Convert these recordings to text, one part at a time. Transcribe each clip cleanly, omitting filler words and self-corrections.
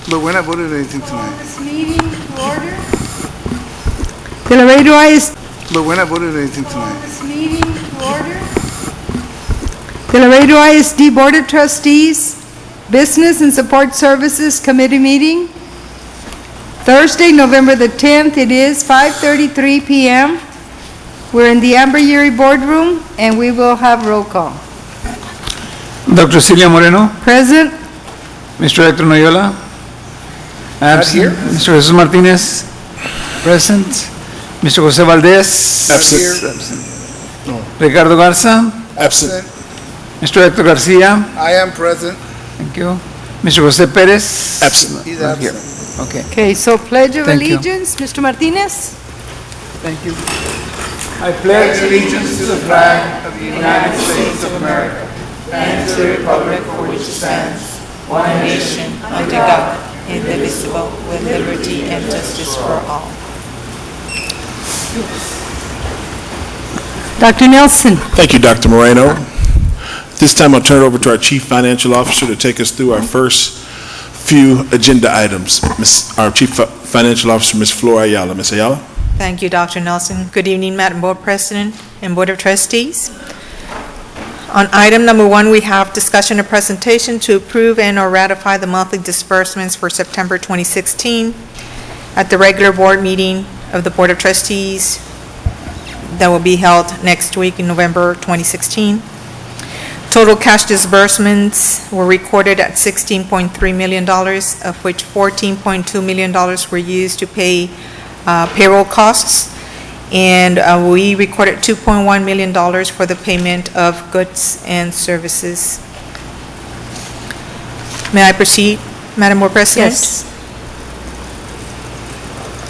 But we're not voting on anything tonight. This meeting to order. The Laredo ISD But we're not voting on anything tonight. This meeting to order. The Laredo ISD Board of Trustees Business and Support Services Committee meeting, Thursday, November the 10th. It is 5:33 p.m. We're in the Amber Yuri Boardroom, and we will have roll call. Dr. Celia Moreno, Present. Mr. Hector Noyola, absent. Mr. Jesus Martinez, present. Mr. Jose Valdez, Absent. Ricardo Garza, Absent. Mr. Hector Garcia, I am present. thank you. Mr. Jose Perez, Absent. He's not here. absent. Okay, Okay, so Pledge of Thank you. Allegiance, Mr. Martinez. thank you. I pledge allegiance to the flag of the United States of America and to the republic for which it stands, one nation, under God, indivisible, with liberty and justice for all. Dr. Nelson. Thank you, Dr. Moreno. This time I'll turn it over to our Chief Financial Officer to take us through our first few agenda items. Our Chief Financial Officer, Ms. Flor Ayala. Ms. Ayala? Thank you, Dr. Nelson. Good evening, Madam Board President and Board of Trustees. On item number 1, we have discussion and presentation to approve and or ratify the monthly disbursements for September 2016 at the regular board meeting of the Board of Trustees that will be held next week in November 2016. Total cash disbursements were recorded at $16.3 million, of which $14.2 million were used to pay payroll costs, and we recorded $2.1 million for the payment of goods and services. May I proceed, Madam Board President? Yes.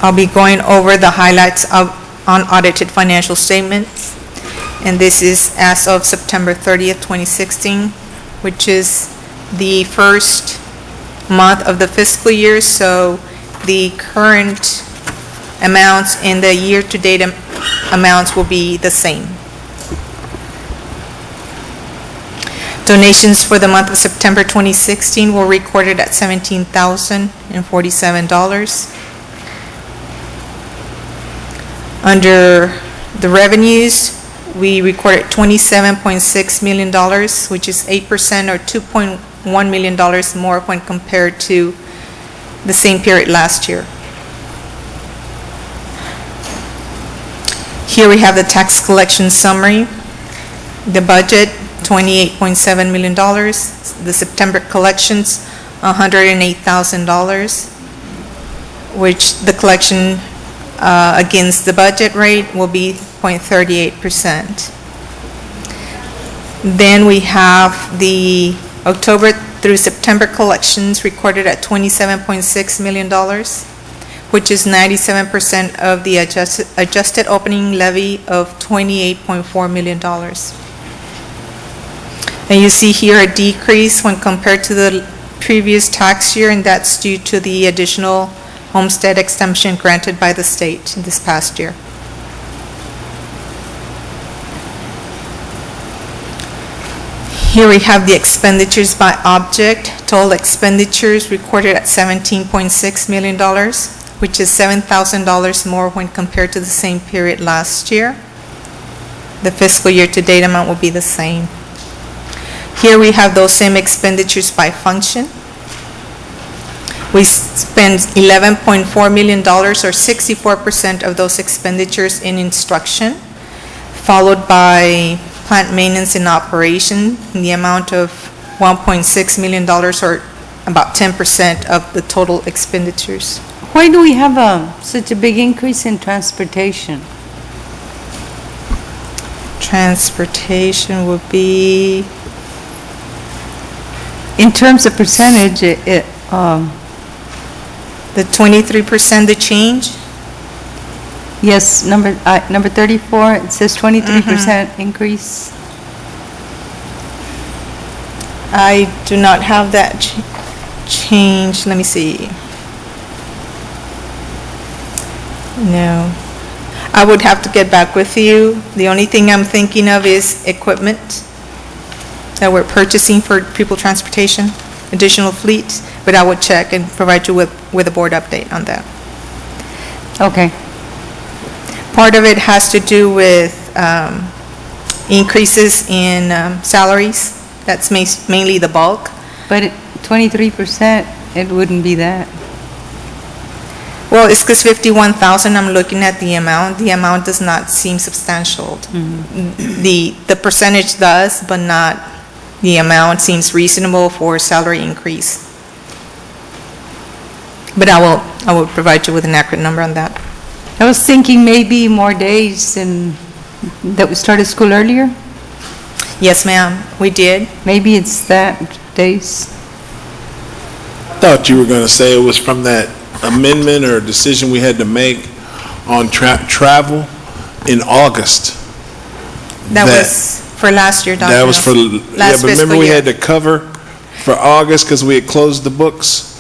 I'll be going over the highlights of unaudited financial statements, and this is as of September 30th, 2016, which is the first month of the fiscal year, so the current amounts and the year-to-date amounts will be the same. Donations for the month of September 2016 were recorded at $17,047. Under the revenues, we recorded $27.6 million, which is 8% or $2.1 million more when compared to the same period last year. Here we have the tax collection summary. The budget, $28.7 million. The September collections, $108,000, which the collection against the budget rate will be 0.38%. Then we have the October through September collections recorded at $27.6 million, which is 97% of the adjusted opening levy of $28.4 million. And you see here a decrease when compared to the previous tax year, and that's due to the additional homestead exemption granted by the state this past year. Here we have the expenditures by object. Total expenditures recorded at $17.6 million, which is $7,000 more when compared to the same period last year. The fiscal year-to-date amount will be the same. Here we have those same expenditures by function. We spent $11.4 million, or 64% of those expenditures, in instruction, followed by plant maintenance and operation in the amount of $1.6 million, or about 10% of the total expenditures. Why do we have such a big increase in transportation? Transportation would be, In terms of percentage, the 23%, the change? yes, number 34, it says 23% increase. I do not have that change. Let me see. No. I would have to get back with you. The only thing I'm thinking of is equipment that we're purchasing for people transportation, additional fleets. but I will check and provide you with a board update on that. Okay. Part of it has to do with increases in salaries. That's mainly the bulk. But 23%, it wouldn't be that. Well, it's because 51,000, I'm looking at the amount. The amount does not seem substantial. The percentage does, but not, the amount seems reasonable for salary increase. But I will provide you with an accurate number on that. I was thinking maybe more days and that we started school earlier. Yes, ma'am, we did. Maybe it's that days. Thought you were going to say it was from that amendment or decision we had to make on travel in August. That was for last year, Dr. That was for, Nelson. yeah, Last but remember fiscal we year. had to cover for August because we had closed the books?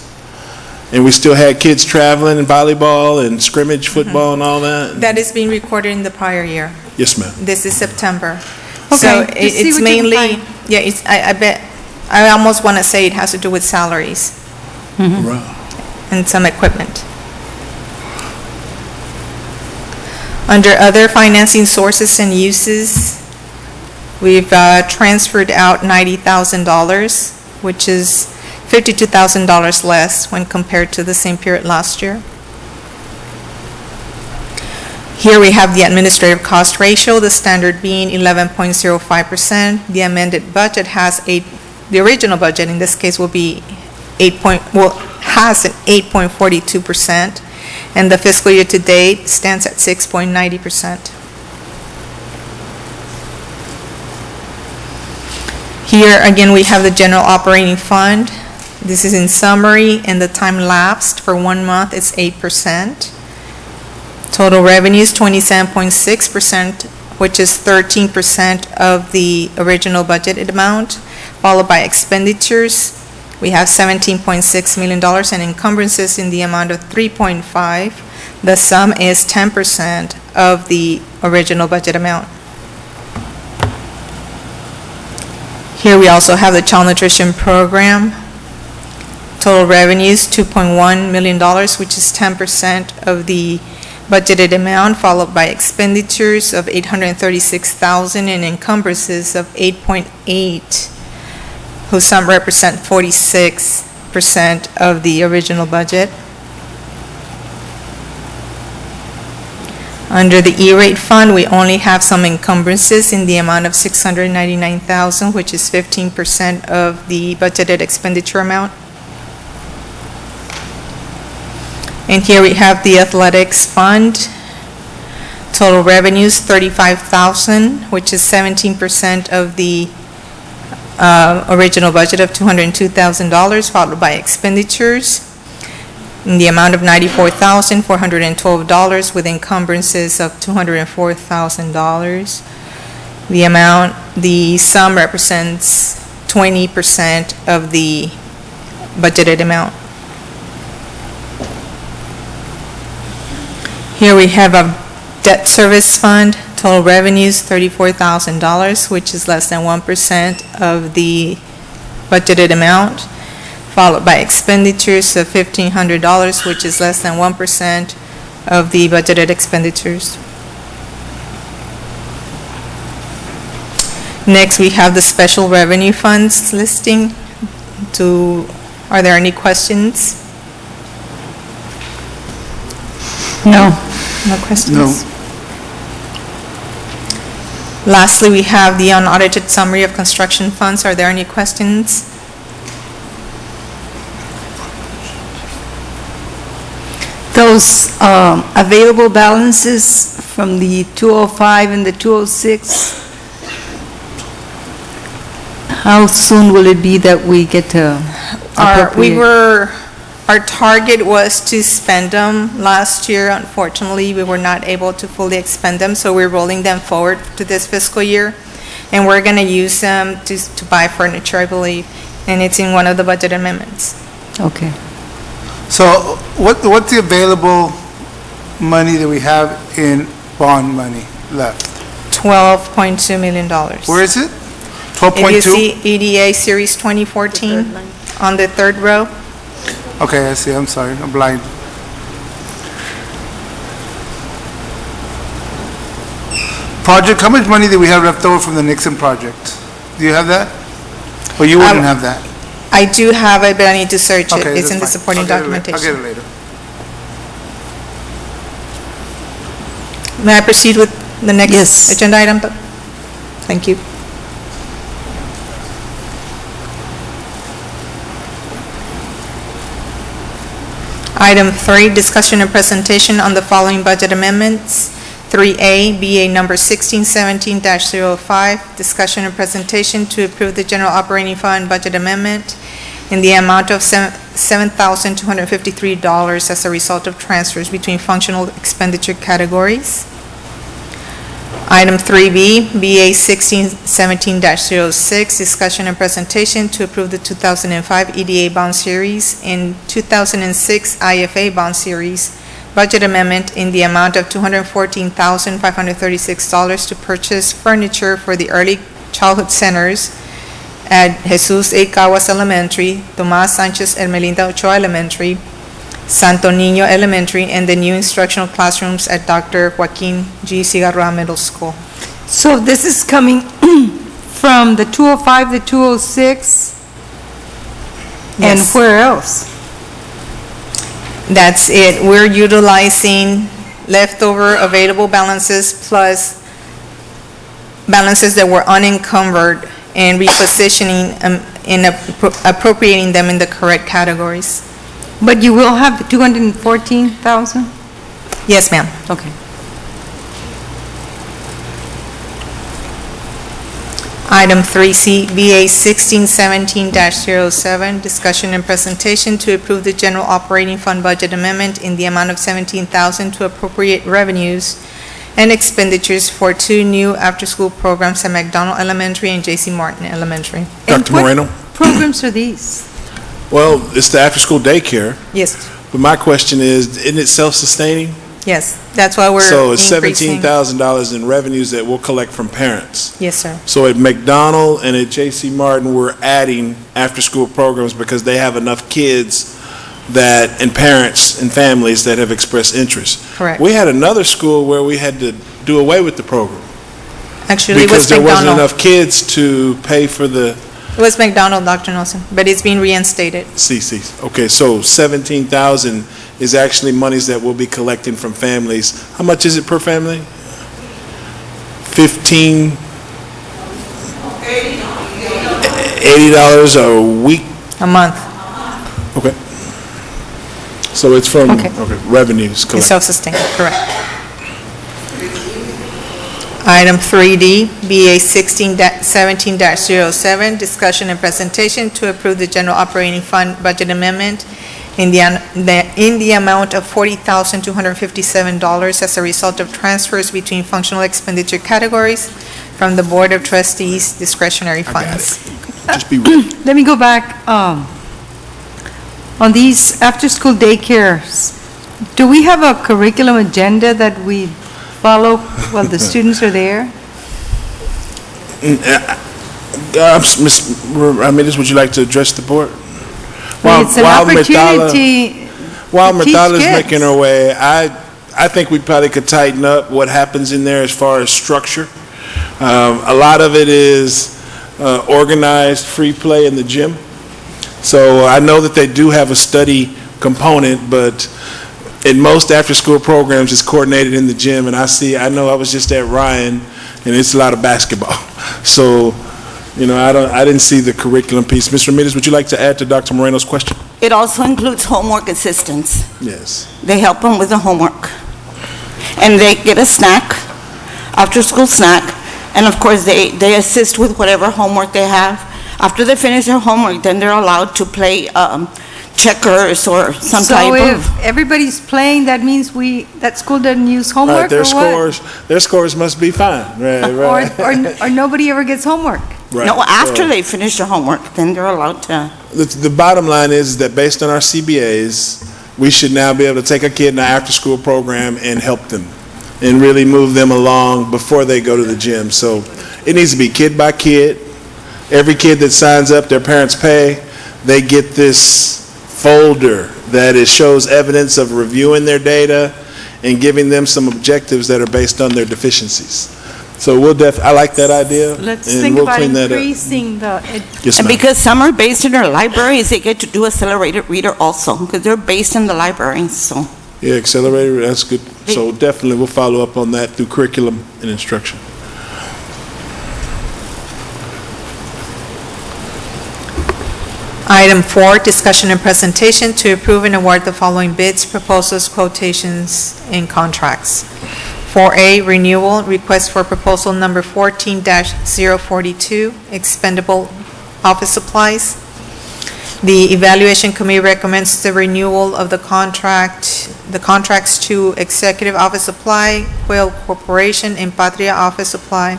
And we still had kids traveling and volleyball and scrimmage football and all that? That is being recorded in the prior year. Yes, ma'am. This is September. Okay, So just see it's what you can mainly, find. yeah, it's, I bet, I almost want to say it has to do with salaries Right. and some equipment. Under other financing sources and uses, we've transferred out $90,000, which is $52,000 less when compared to the same period last year. Here we have the administrative cost ratio, the standard being 11.05%. The amended budget has the original budget in this case will be has an 8.42%, and the fiscal year to date stands at 6.90%. Here again, we have the general operating fund. This is in summary, and the time lapsed for 1 month is 8%. Total revenues, 27.6%, which is 13% of the original budgeted amount, followed by expenditures. We have $17.6 million and encumbrances in the amount of 3.5. The sum is 10% of the original budget amount. Here we also have the child nutrition program. Total revenues, $2.1 million, which is 10% of the budgeted amount, followed by expenditures of $836,000 and encumbrances of 8.8, whose sum represent 46% of the original budget. Under the E-rate fund, we only have some encumbrances in the amount of $699,000, which is 15% of the budgeted expenditure amount. And here we have the athletics fund. Total revenues, $35,000, which is 17% of the original budget of $202,000, followed by expenditures in the amount of $94,412 with encumbrances of $204,000. The sum represents 20% of the budgeted amount. Here we have a debt service fund, total revenues $34,000, which is less than 1% of the budgeted amount, followed by expenditures of $1,500, which is less than 1% of the budgeted expenditures. Next, we have the special revenue funds listing. Are there any questions? No. No questions? No. Lastly, we have the unaudited summary of construction funds. Are there any questions? Those available balances from the 205 and the 206, how soon will it be that we get to appropriate? Our target was to spend them last year. Unfortunately, we were not able to fully expend them, so we're rolling them forward to this fiscal year. And we're going to use them to buy furniture, I believe, and it's in one of the budget amendments. Okay. So what's the available money that we have in bond money left? $12.2 million. Where is it? If you 12.2? see EDA Series 2014 on the third row, Okay, I see, I'm sorry, I'm blind. Project, how much money do we have left over from the Nixon project? Do you have that? Or you wouldn't have that? I do have it, but I need to search it. Okay, It's in the that's fine. supporting I'll get it la- documentation. I'll get it later. May I proceed with the next Yes. agenda item? Thank you. Item 3, discussion and presentation on the following budget amendments. 3A, BA number 1617-05, discussion and presentation to approve the general operating fund budget amendment in the amount of $7,253 as a result of transfers between functional expenditure categories. Item 3B, BA 1617-06, discussion and presentation to approve the 2005 EDA bond series and 2006 IFA bond series budget amendment in the amount of $214,536 to purchase furniture for the early childhood centers at Jesus A. Caguas Elementary, Tomas Sanchez Ermelinda Ochoa Elementary, Santo Niño Elementary, and the new instructional classrooms at Dr. Joaquin G. Cigarroa Middle School. So this is coming from the 205, the 206, and Yes. where else? That's it. We're utilizing leftover available balances plus balances that were unencumbered and repositioning and appropriating them in the correct categories. But you will have the 214,000? Yes, ma'am. Okay. Item 3C, BA 1617-07, discussion and presentation to approve the general operating fund budget amendment in the amount of $17,000 to appropriate revenues and expenditures for 2 new after-school programs at McDonald Elementary and J.C. Martin Elementary. And Dr. what Moreno? programs are these? Well, it's the after-school daycare, Yes, but my question is, isn't it self-sustaining? yes. That's why we're So it's increasing. $17,000 in revenues that we'll collect from parents. Yes, sir. So at McDonald and at J.C. Martin, we're adding after-school programs because they have enough kids that, and parents and families that have expressed interest. Correct. We had another school where we had to do away with the program Actually, it because was there wasn't McDonald. enough kids to pay for the It was McDonald, Dr. Nelson, but it's being reinstated. CCs. Okay, so 17,000 is actually monies that we'll be collecting from families. How much is it per family? 15? $80 a week? A month. Okay. So it's from Okay. revenues It's collected. self-sustained, correct. Item 3D, BA 1617-07, discussion and presentation to approve the general operating fund budget amendment in the amount of $40,257 as a result of transfers between functional expenditure categories from the Board of Trustees discretionary funds. Just be ready. Let me go back, on these after-school daycares. Do we have a curriculum agenda that we follow while the students are there? Ms. Ramirez, would you like to address the board? It's an While opportunity While to teach Myrtala's kids. making her way, I think we probably could tighten up what happens in there as far as structure. A lot of it is organized free play in the gym. So I know that they do have a study component, but in most after-school programs, it's coordinated in the gym. And I know I was just at Ryan, and it's a lot of basketball. So, I didn't see the curriculum piece. Ms. Ramirez, would you like to add to Dr. Moreno's question? It also includes homework assistance. Yes. They help them with the homework. And they get a snack, after-school snack, and of course, they assist with whatever homework they have. After they finish their homework, then they're allowed to play checkers or some type So of... if everybody's playing, that means that school doesn't use homework or what? Their scores must be fine, right. Or nobody ever gets homework? Right. No, after So they finish their homework, then they're allowed to... the bottom line is that based on our CBAs, we should now be able to take a kid in an after-school program and help them and really move them along before they go to the gym. So it needs to be kid by kid. Every kid that signs up, their parents pay, they get this folder that shows evidence of reviewing their data and giving them some objectives that are based on their deficiencies. So I like that idea. Let's and think we'll about clean that up. increasing the, Yes, And ma'am. because some are based in our libraries, they get to do accelerated reader also, because they're based in the libraries, so. Yeah, accelerator, that's good. So definitely we'll follow up on that through curriculum and instruction. Item 4, discussion and presentation to approve and award the following bids, proposals, quotations, and contracts. 4A, renewal, request for proposal number 14-042, expendable office supplies. The evaluation committee recommends the renewal of the contracts to Executive Office Supply, Quail Corporation, and Patria Office Supply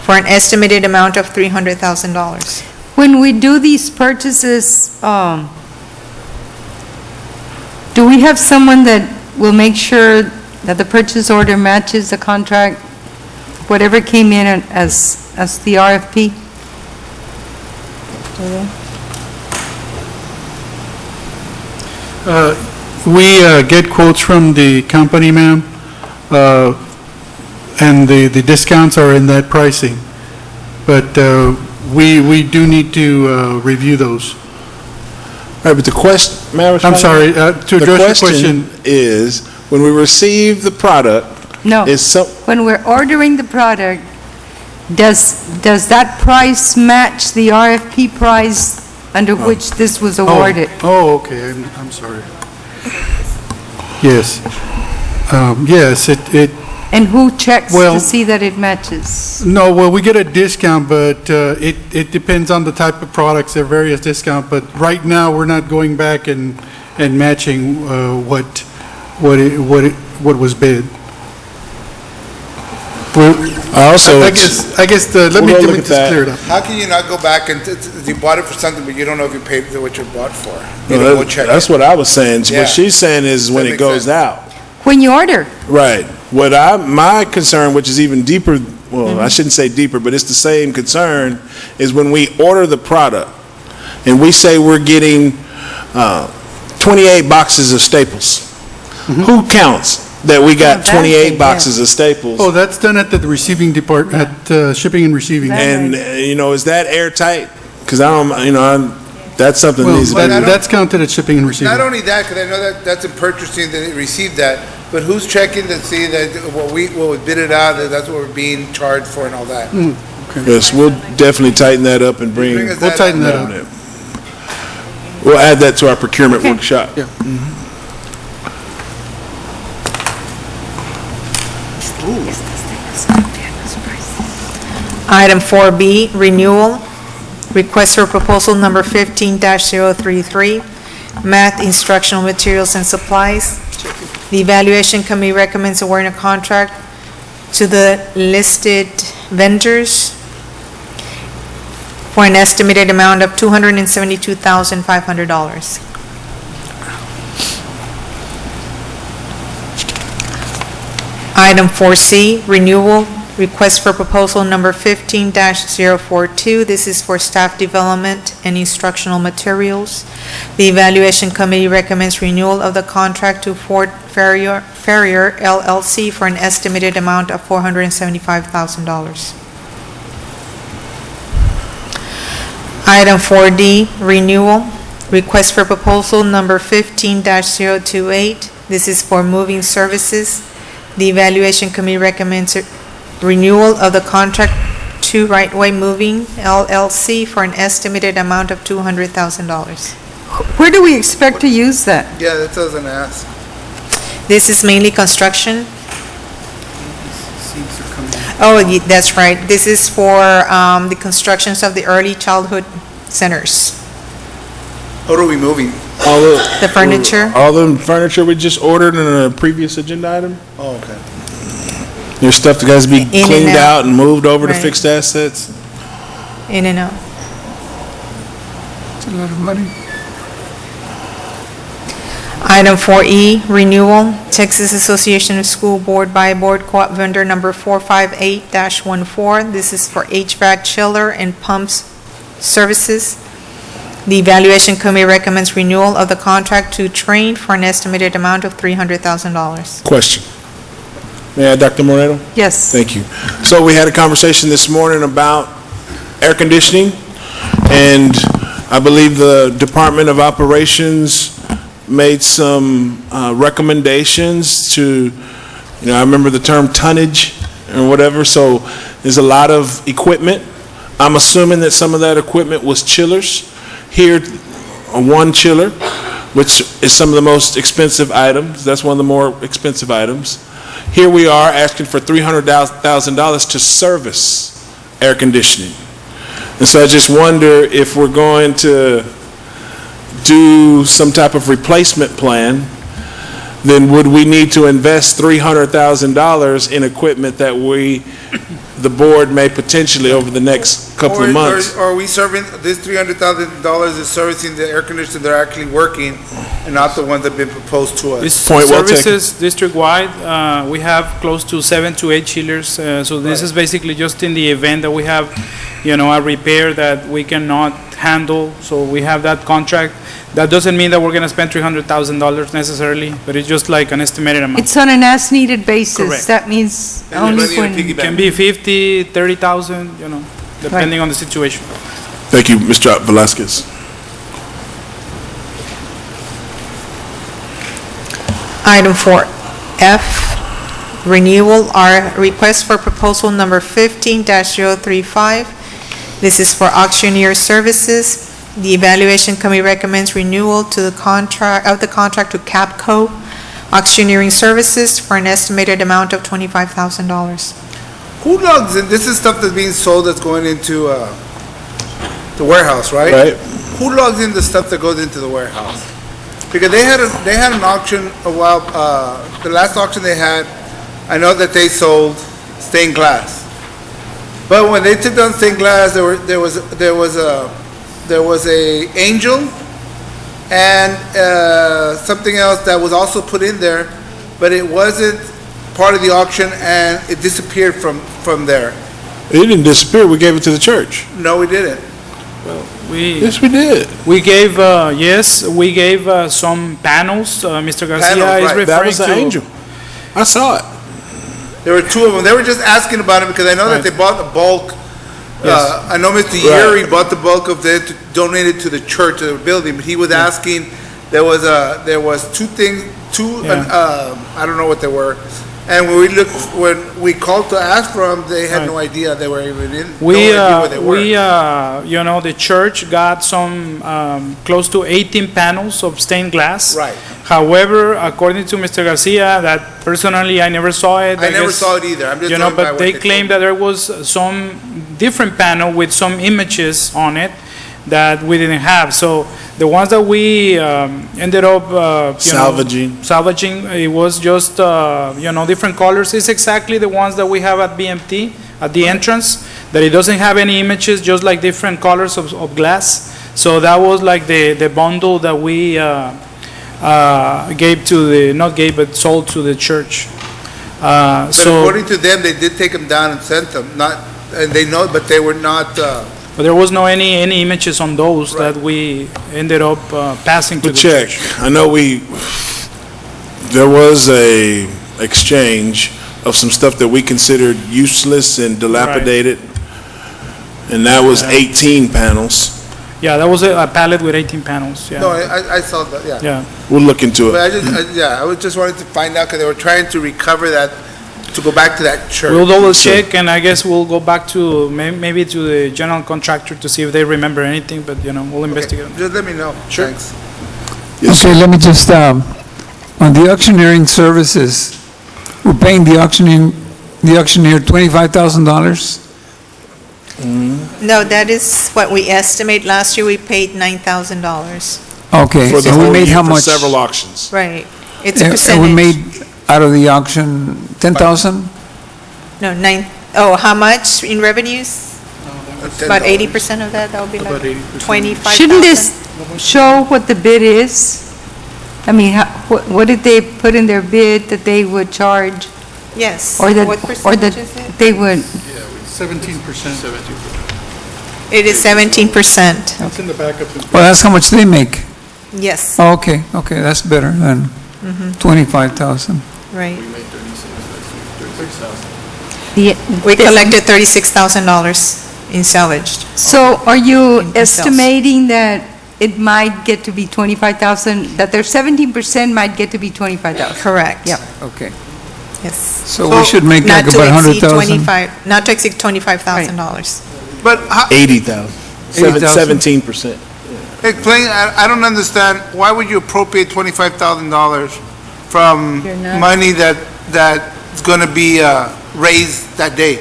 for an estimated amount of $300,000. When we do these purchases, do we have someone that will make sure that the purchase order matches the contract, whatever came in as the RFP? We get quotes from the company, ma'am, and the discounts are in that pricing. But we do need to review those. All right, but the question, may I respond? I'm sorry, to address your question. The question is, when we receive the product, No. is some, When we're ordering the product, does that price match the RFP price under which this was awarded? Oh, okay, I'm sorry. Yes. Yes, it, And who checks Well- to see that it matches? no, well, we get a discount, but it depends on the type of products, there are various discounts, but right now, we're not going back and matching what was bid. I also, I guess, let me We'll look at just that. clear it up. How can you not go back and, you bought it for something, but you don't know if you paid what you bought for? You no, don't go check that's it. what I was saying. Yeah. What she's saying is when That it makes goes sense. out. When you order, Right. My concern, which is even deeper, well, I shouldn't say deeper, but it's the same concern, is when we order the product and we say we're getting 28 boxes of Staples. Who counts that we got that 28 thing, boxes of Staples? Oh, that's done at the receiving department, at shipping and receiving. And, is that airtight? Because that's something that Well, needs to be. that's counted at shipping and receiving. Not only that, because I know that that's in purchasing, that they received that, but who's checking to see that what we bid it out, that that's what we're being charged for and all that? Yes, we'll definitely tighten that up and bring. Bring us We'll tighten that up. up. We'll add that to our procurement workshop. Yeah. Item 4B, renewal, request for proposal number 15-033, math instructional materials and supplies. The evaluation committee recommends awarding a contract to the listed vendors for an estimated amount of $272,500. Item 4C, renewal, request for proposal number 15-042. This is for staff development and instructional materials. The evaluation committee recommends renewal of the contract to Ford Farrier LLC for an estimated amount of $475,000. Item 4D, renewal, request for proposal number 15-028. This is for moving services. The evaluation committee recommends renewal of the contract to Right Way Moving LLC for an estimated amount of $200,000. where do we expect to use that? Yeah, that doesn't ask. This is mainly construction. Oh, that's right. This is for the constructions of the early childhood centers. What are we moving? The furniture. All the furniture we just ordered in a previous agenda item? Oh, okay. There's stuff that has to be and cleaned out. out and moved over to Right. fixed assets? In and out. It's a lot of money. Item 4E, renewal, Texas Association of School Board by Board Co-op vendor number 458-14. This is for HVAC chiller and pumps services. The Evaluation Committee recommends renewal of the contract to Train for an estimated amount of $300,000. Question. May I, Dr. Moreno? Yes. Thank you. So we had a conversation this morning about air conditioning, and I believe the Department of Operations made some recommendations to, I remember the term tonnage or whatever, so there's a lot of equipment. I'm assuming that some of that equipment was chillers. Here, one chiller, which is some of the most expensive items. That's one of the more expensive items. Here we are asking for $300,000 to service air conditioning. And so I just wonder if we're going to do some type of replacement plan, then would we need to invest $300,000 in equipment that the board may potentially over the next couple of months? Or are we serving, this $300,000 is servicing the air conditioners that are actually working and not the ones that have been proposed to us? This Point well taken. services district-wide, we have close to 7 to 8 chillers. So this is basically just in the event that we have, a repair that we cannot handle. So we have that contract. That doesn't mean that we're going to spend $300,000 necessarily, but it's just like an estimated amount. It's on an as-needed basis. Correct. That means And only money in when... piggy It can bank. be 50, 30,000, depending on the situation. Thank you, Mr. Velazquez. Item 4F, renewal, our request for proposal number 15-035. This is for auctioneer services. The Evaluation Committee recommends renewal to the contract to Capco Auctioneering Services for an estimated amount of $25,000. Who logs in, this is stuff that's being sold that's going into the warehouse, right? Right. Who logs in the stuff that goes into the warehouse? Because they had an auction a while, the last auction they had, I know that they sold stained glass. But when they took down stained glass, there was a Angel and something else that was also put in there, but it wasn't part of the auction and it disappeared from there. It didn't disappear. We gave it to the church. No, we didn't. Yes, we did. We gave, some panels. Mr. Garcia Panels, is right. referring to. That was the Angel. I saw it. There were two of them. They were just asking about it because I know that they bought a bulk. Yes. I know Mr. Yeri bought the bulk of it, donated to the church, to the building, but he was asking, there was two things, I don't know what they were. And when we called to ask for them, they had no idea they were even in, no idea where they were. The church got some, close to 18 panels of stained glass. Right. However, according to Mr. Garcia, that personally, I never saw it. I never guess, saw it either. I'm just going by but what they they claimed told that there was some different panel with some images on it that we didn't have. So the ones that we ended up Salvaging. it was just different colors. It's exactly the ones that we have at BMT at the entrance. That it doesn't have any images, just like different colors of glass. So that was like the bundle that we sold to the church. But according to them, they did take them down and sent them, and they know, but they were not, But there was no any images on those that we ended up passing to To the check, church. I know there was a exchange of some stuff that we considered useless and dilapidated, and that was 18 panels. Yeah, that was a pallet with 18 panels, yeah. no, I saw that, yeah. Yeah, We'll look into But it. I was just wanted to find out, because they were trying to recover that, to go back to that church. we'll double check, and I guess we'll go back to, maybe to the general contractor to see if they remember anything, but, we'll Okay, investigate. just let me know. Sure. Thanks. Yes, Okay, let me just, on the auctioneering services, we're paying the auctioneer $25,000? No, that is what we estimate. Last year, we paid $9,000. Okay, For the and we whole made year, how for much? several auctions. Right. It's a And percentage. we made out of the auction 10,000? No, how much in revenues? About 80% of that, that would be like 25,000. Shouldn't this show what the bid is? I mean, what did they put in their bid that they would charge? Yes. Or that, What or percentage that is it? they would, 17%. It is 17%. It's in the backup. Well, that's how much they make. Yes, Oh, okay, that's better than 25,000. right. The- We collected $36,000 in salvaged. So are you In sales. estimating that it might get to be 25,000, that their 17% might get to be 25,000? Correct. Yep. Okay, Yes. so we should make Not like to about exceed 100,000. not to exceed $25,000. But how, 80,000. 80,000. 17%. explain, I don't understand, why would you appropriate $25,000 from You're not- money that's gonna be, raised that day?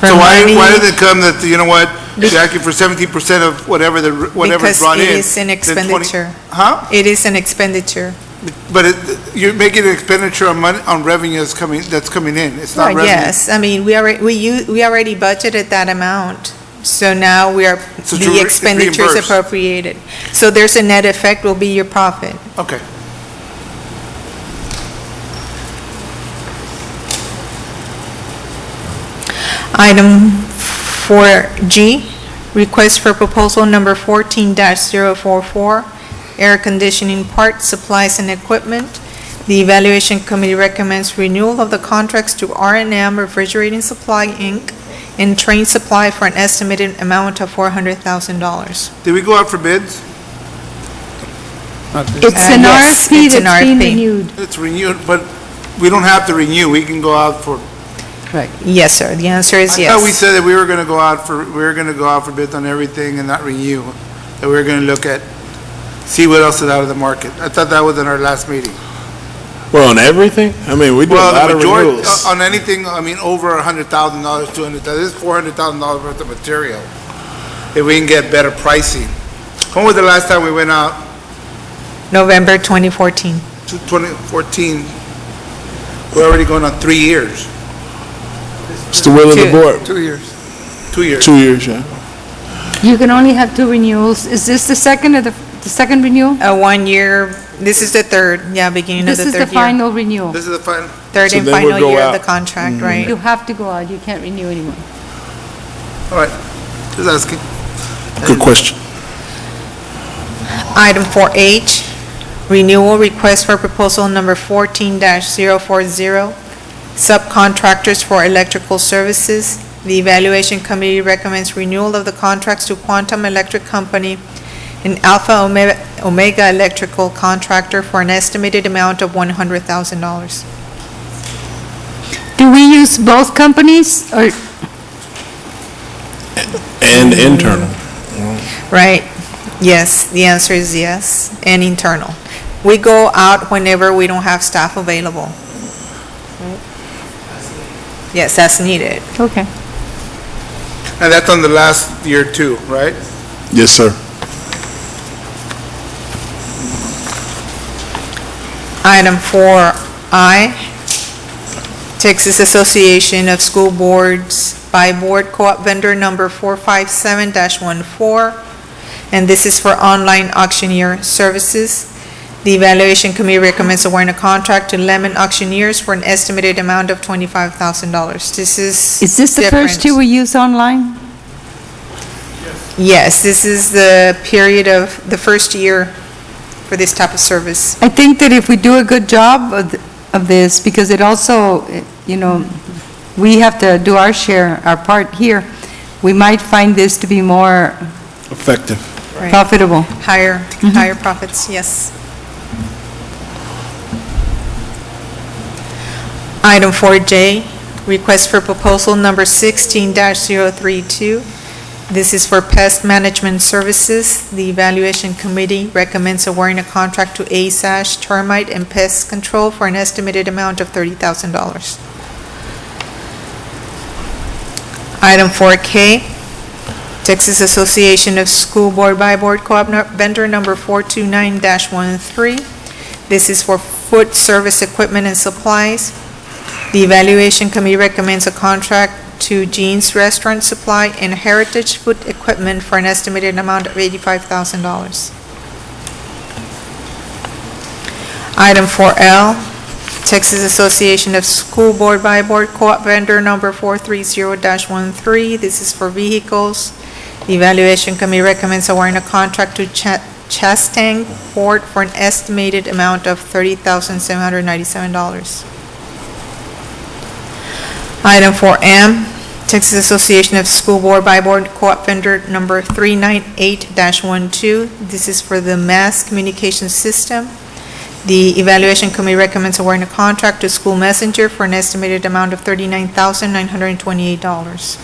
So why did it come that, you know what, you're asking for 17% of whatever's Because brought in? it is an then 20 expenditure. Huh? It is an expenditure. But you're making an expenditure on money, on revenue that's coming in, it's not Right, revenue. yes, I mean, we already budgeted that amount, so now So to the expenditure is reimburse. appropriated. So there's a net effect will be your profit. Okay. Item 4G, request for proposal number 14-044, air conditioning parts, supplies, and equipment. The evaluation committee recommends renewal of the contracts to R&M Refrigerating Supply, Inc. and Train Supply for an estimated amount of $400,000. Did we go out for bids? It's an Yes, RFP it's an that's being RFP. renewed. It's renewed, but we don't have to renew, we can go out for. Yes, sir, the answer is I thought we yes. said that we were gonna go out for bids on everything and not renew, that we were gonna look at, see what else is out of the market. I thought that was in our last meeting. Well, on everything? I mean, we do a Well, lot the of majority, renewals. on anything, I mean, over $100,000, $200,000, this is $400,000 worth of material. If we can get better pricing. When was the last time we went out? November 2014. 2014. We're already going on 3 years. It's the will of the Two. board. 2 years. 2 years. 2 years, yeah. You can only have 2 renewals. Is this the second or the second renewal? A 1 year, this is the third, beginning of This the is the third year. final renewal. This is the final. Third So and then we'll final go year of the out. contract, right? You have to go out, you can't renew anymore. All right, just asking. Good question. Item 4H, renewal request for proposal number 14-040, subcontractors for electrical services. The evaluation committee recommends renewal of the contracts to Quantum Electric Company and Alpha Omega Electrical Contractor for an estimated amount of $100,000. Do we use both companies, or And internal. Right? Yes, the answer is yes, and internal. We go out whenever we don't have staff available. Yes, as needed. okay. And that's on the last year too, right? Yes, sir. Item 4I, Texas Association of School Boards by Board Co-op vendor number 457-14, and this is for online auctioneer services. The evaluation committee recommends awarding a contract to Lemon Auctioneers for an estimated amount of $25,000. This is Is this the first different. year we use online? Yes, this is the period of the first year for this type of service. I think that if we do a good job of this, because it also, we have to do our share, our part here, we might find this to be more Effective. Right. profitable. Higher profits, yes. Item 4J, request for proposal number 16-032. This is for pest management services. The evaluation committee recommends awarding a contract to ASASH Termite and Pest Control for an estimated amount of $30,000. Item 4K, Texas Association of School Board by Board Co-op vendor number 429-13. This is for food service equipment and supplies. The evaluation committee recommends a contract to Gene's Restaurant Supply and Heritage Food Equipment for an estimated amount of $85,000. Item 4L, Texas Association of School Board by Board Co-op Vendor Number 430-13. This is for vehicles. The Evaluation Committee recommends awarding a contract to Chastang Ford for an estimated amount of $30,797. Item 4M, Texas Association of School Board by Board Co-op Vendor Number 398-12. This is for the mass communication system. The Evaluation Committee recommends awarding a contract to School Messenger for an estimated amount of $39,928.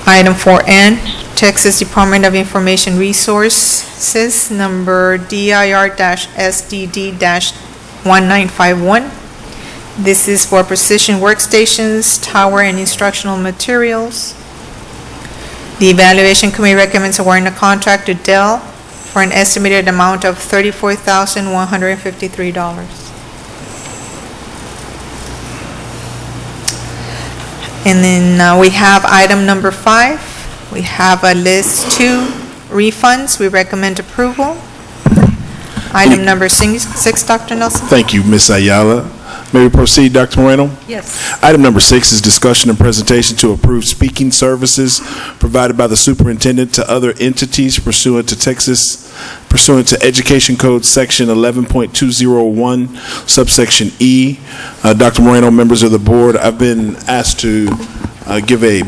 Item 4N, Texas Department of Information Resources, number DIR-SDD-1951. This is for precision workstations, tower, and instructional materials. The Evaluation Committee recommends awarding a contract to Dell for an estimated amount of $34,153. And then we have item number 5. We have a list 2 refunds. We recommend approval. Item number 6, Dr. Nelson. Thank you, Ms. Ayala. May we proceed, Dr. Moreno? Yes. Item number 6 is discussion and presentation to approve speaking services provided by the superintendent to other entities pursuant to Education Code Section 11.201, subsection E. Dr. Moreno, members of the board, I've been asked to give a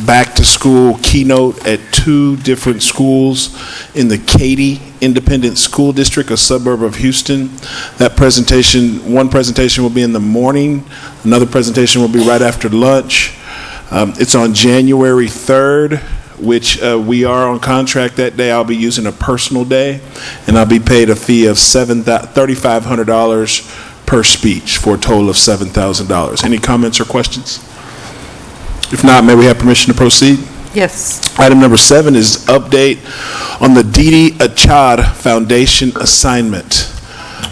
back-to-school keynote at 2 different schools in the Katy Independent School District, a suburb of Houston. That presentation, one presentation will be in the morning, another presentation will be right after lunch. It's on January 3rd, which we are on contract that day. I'll be using a personal day, and I'll be paid a fee of $3,500 per speech for a total of $7,000. Any comments or questions? If not, may we have permission to proceed? Yes. Item number 7 is update on the Didi Achad Foundation assignment.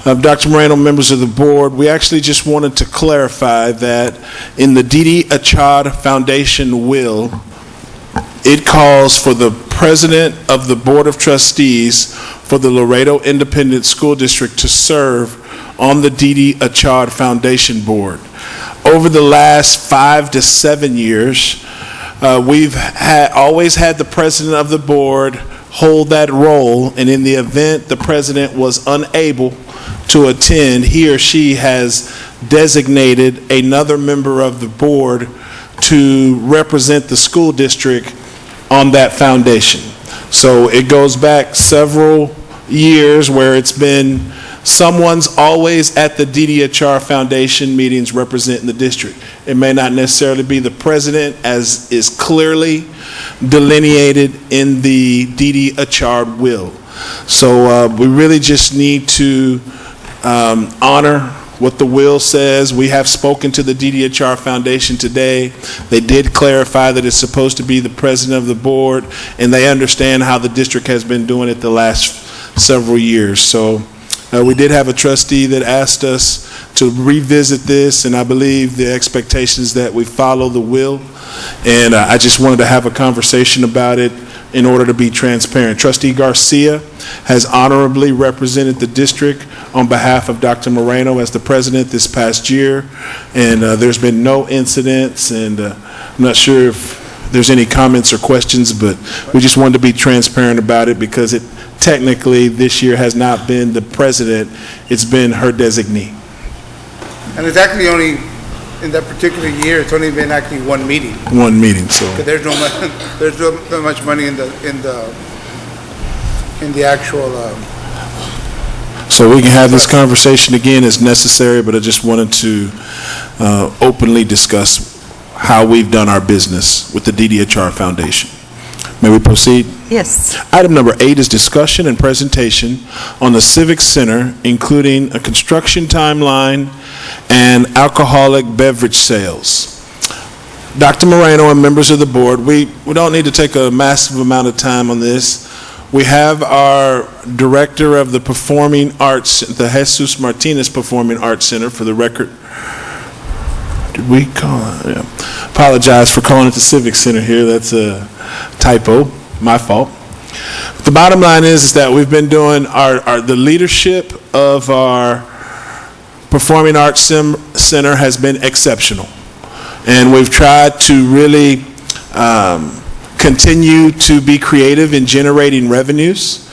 Dr. Moreno, members of the board, we actually just wanted to clarify that in the Didi Achad Foundation will, it calls for the president of the Board of Trustees for the Laredo Independent School District to serve on the Didi Achad Foundation Board. Over the last 5 to 7 years, we've always had the president of the board hold that role, and in the event the president was unable to attend, he or she has designated another member of the board to represent the school district on that foundation. So it goes back several years where it's been someone's always at the DDHR Foundation meetings representing the district. It may not necessarily be the president, as is clearly delineated in the DDHR will. So we really just need to honor what the will says. We have spoken to the DDHR Foundation today. They did clarify that it's supposed to be the president of the board, and they understand how the district has been doing it the last several years. So we did have a trustee that asked us to revisit this, and I believe the expectation is that we follow the will. And I just wanted to have a conversation about it in order to be transparent. Trustee Garcia has honorably represented the district on behalf of Dr. Moreno as the president this past year, and there's been no incidents, and I'm not sure if there's any comments or questions, but we just wanted to be transparent about it because it technically this year has not been the president, it's been her designee. And it's actually only, in that particular year, it's only been actually one meeting. One meeting, so. Because there's no much money in the actual, So we can have this conversation again as necessary, but I just wanted to openly discuss how we've done our business with the DDHR Foundation. May we proceed? Yes. Item number 8 is discussion and presentation on the Civic Center, including a construction timeline and alcoholic beverage sales. Dr. Moreno and members of the board, we don't need to take a massive amount of time on this. We have our director of the Performing Arts, the Jesus Martinez Performing Arts Center, for the record. Did we call it? Yeah. Apologize for calling it the Civic Center here. That's a typo, my fault. The bottom line is that we've been doing the leadership of our Performing Arts Center has been exceptional. And we've tried to really continue to be creative in generating revenues.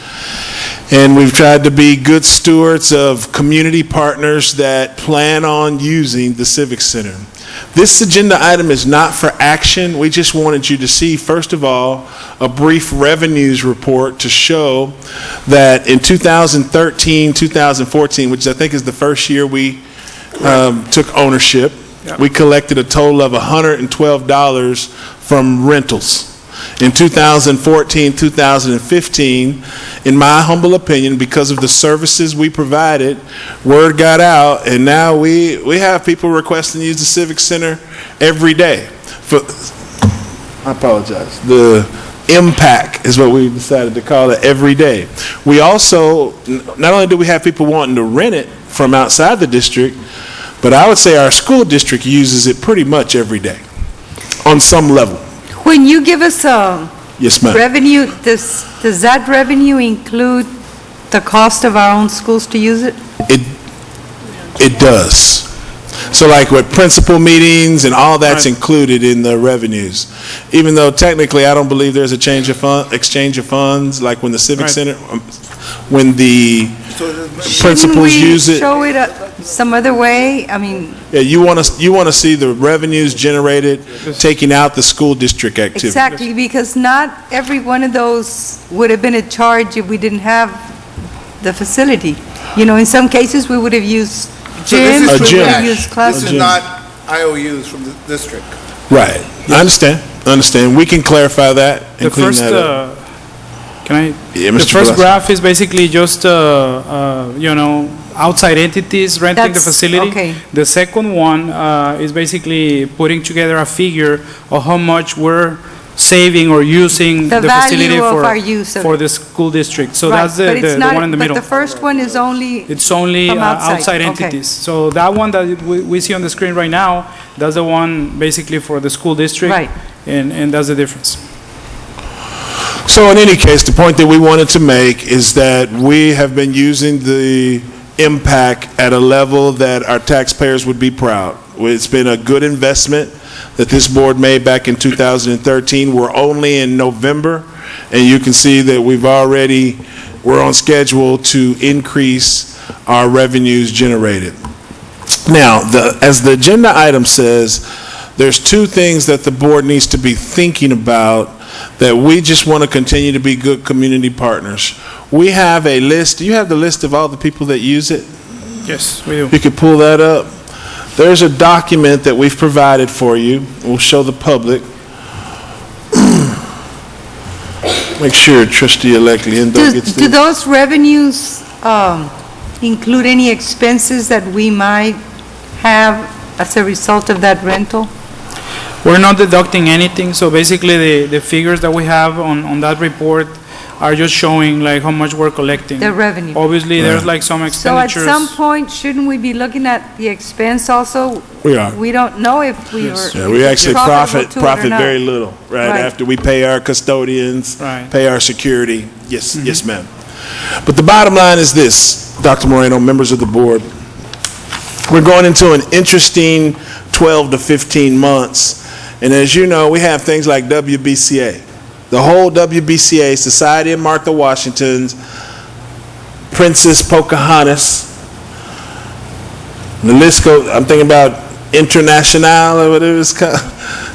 And we've tried to be good stewards of community partners that plan on using the Civic Center. This agenda item is not for action. We just wanted you to see, first of all, a brief revenues report to show that in 2013, 2014, which I think is the first year we took ownership, we collected a total of $112 from rentals. In 2014, 2015, in my humble opinion, because of the services we provided, word got out, and now we have people requesting to use the Civic Center every day. I apologize. The impact is what we decided to call it, every day. We also, not only do we have people wanting to rent it from outside the district, but I would say our school district uses it pretty much every day on some level. When you give us a Yes, ma'am. revenue, does that revenue include the cost of our own schools to use it? It does. So like with principal meetings and all that's included in the revenues. Even though technically I don't believe there's a exchange of funds, like when the Civic Center, when the principals use it. Shouldn't we show it some other way? I mean, Yeah, you want to see the revenues generated, taking out the school district activity. exactly, because not every one of those would have been a charge if we didn't have the facility. You know, in some cases, we would have used So this gyms, is A we true gym. would cash. have used This classrooms. is not IOUs from the district. Right. I understand. We can clarify that The and clean first, that up. can I? Yeah, The Mr. first Velasquez. graph is basically just, outside entities renting the That's- facility. okay. The second one is basically putting together a figure of how much we're saving or using The the facility value of our use of for it. the school district. So Right, that's but the it's one not- in the middle. But the first one is only, It's only From outside, okay. entities. So that one that we see on the screen right now, that's the one basically for the school district. Right. And that's the difference. So in any case, the point that we wanted to make is that we have been using the impact at a level that our taxpayers would be proud. It's been a good investment that this board made back in 2013. We're only in November, and you can see that we're on schedule to increase our revenues generated. Now, as the agenda item says, there's two things that the board needs to be thinking about that we just want to continue to be good community partners. We have a list. Do you have the list of all the people that use it? Yes, we do. You could pull that up. There's a document that we've provided for you. We'll show the public. Make sure trustee-elect Lindo gets do this. those revenues include any expenses that we might have as a result of that rental? We're not deducting anything, so basically the figures that we have on that report are just showing like how much we're collecting. The revenue. Obviously, there's like some So at expenditures. some point, shouldn't we be looking at the expense also? We are. We don't know if we were. Yeah, we actually profitable to it or profit not. very little, right? Right. After we pay our custodians, Right. pay our security. Yes, yes, ma'am. But the bottom line is this, Dr. Moreno, members of the board. We're going into an interesting 12 to 15 months. And as you know, we have things like WBCA. The whole WBCA, Society of Martha Washington's, Princess Pocahontas, the list goes, I'm thinking about International or whatever it's called.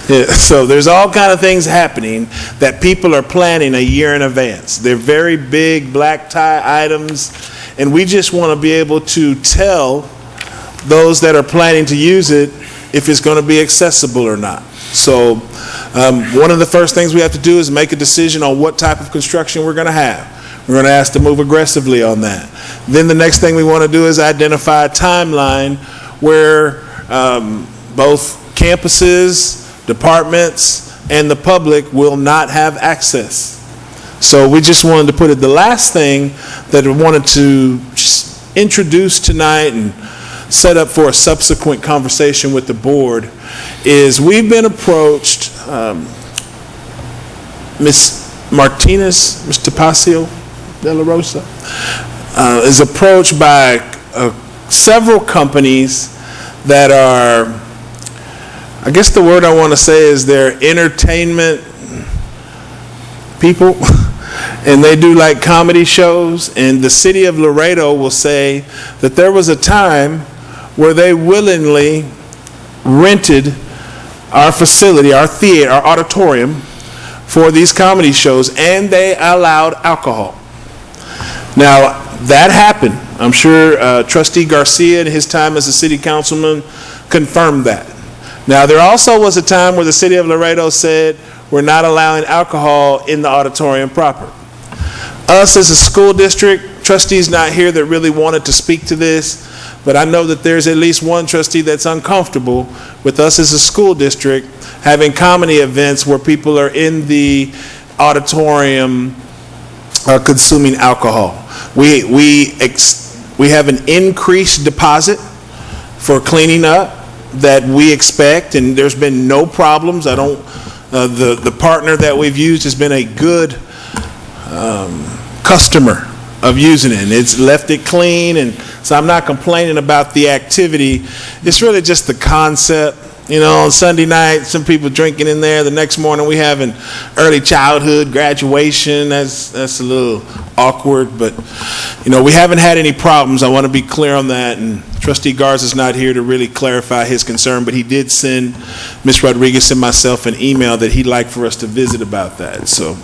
Yeah, so there's all kind of things happening that people are planning a year in advance. They're very big black tie items, and we just want to be able to tell those that are planning to use it if it's going to be accessible or not. So one of the first things we have to do is make a decision on what type of construction we're going to have. We're going to ask to move aggressively on that. Then the next thing we want to do is identify a timeline where both campuses, departments, and the public will not have access. So we just wanted to put it, the last thing that we wanted to introduce tonight and set up for a subsequent conversation with the board is we've been approached, Ms. Martinez, Mr. Pacio de la Rosa, is approached by several companies that are, I guess the word I want to say is they're entertainment people, and they do like comedy shows, and the city of Laredo will say that there was a time where they willingly rented our facility, our theater, our auditorium for these comedy shows, and they allowed alcohol. Now, that happened. I'm sure Trustee Garcia in his time as a city councilman confirmed that. Now, there also was a time where the city of Laredo said, we're not allowing alcohol in the auditorium proper. Us as a school district, trustees not here that really wanted to speak to this, but I know that there's at least one trustee that's uncomfortable with us as a school district having comedy events where people are in the auditorium consuming alcohol. We have an increased deposit for cleaning up that we expect, and there's been no problems. The partner that we've used has been a good customer of using it, and it's left it clean, and so I'm not complaining about the activity. It's really just the concept. You know, on Sunday night, some people drinking in there. The next morning, we have an early childhood graduation. That's a little awkward, but, you know, we haven't had any problems. I want to be clear on that, and Trustee Garza's not here to really clarify his concern, but he did send Ms. Rodriguez and myself an email that he'd like for us to visit about that. So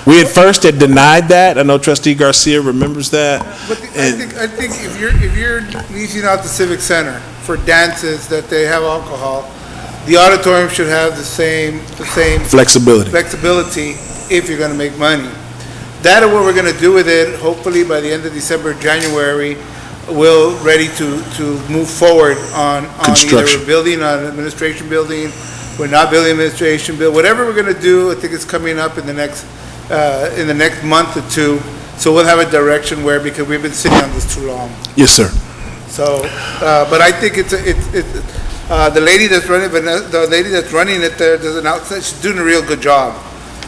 we at first had denied that. I know Trustee Garcia remembers that. But I think if you're leasing out the Civic Center for dances that they have alcohol, the auditorium should have the same Flexibility. if you're going to make money. That is what we're going to do with it. Hopefully by the end of December, January, we're ready to move forward on either a building, on an administration building. We're not building administration building. Whatever we're going to do, I think it's coming up in the next month or two. So we'll have a direction where, because we've been sitting on this too long. Yes, sir. So, but I think the lady that's running it there does an outside. She's doing a real good job,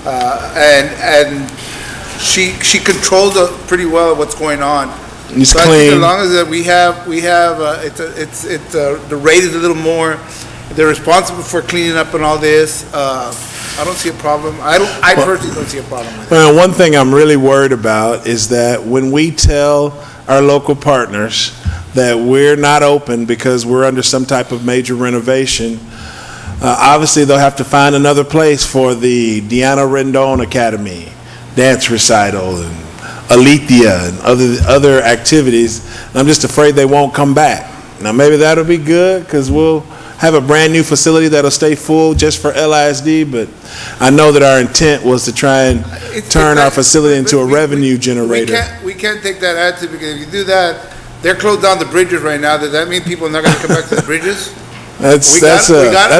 and she controls pretty well what's going on. It's so clean. I think as long as we have the rate is a little more. They're responsible for cleaning up and all this. I don't see a problem. I personally don't see a problem with it. Well, one thing I'm really worried about is that when we tell our local partners that we're not open because we're under some type of major renovation, obviously they'll have to find another place for the Diana Rendon Academy, dance recital, and Alethea, and other activities. I'm just afraid they won't come back. Now maybe that'll be good because we'll have a brand new facility that'll stay full just for LISD, but I know that our intent was to try and turn our facility into a revenue generator. We can't take that attitude, because if you do that, they're closed down the bridges right now. Does that mean people are not going to come back to the bridges? That's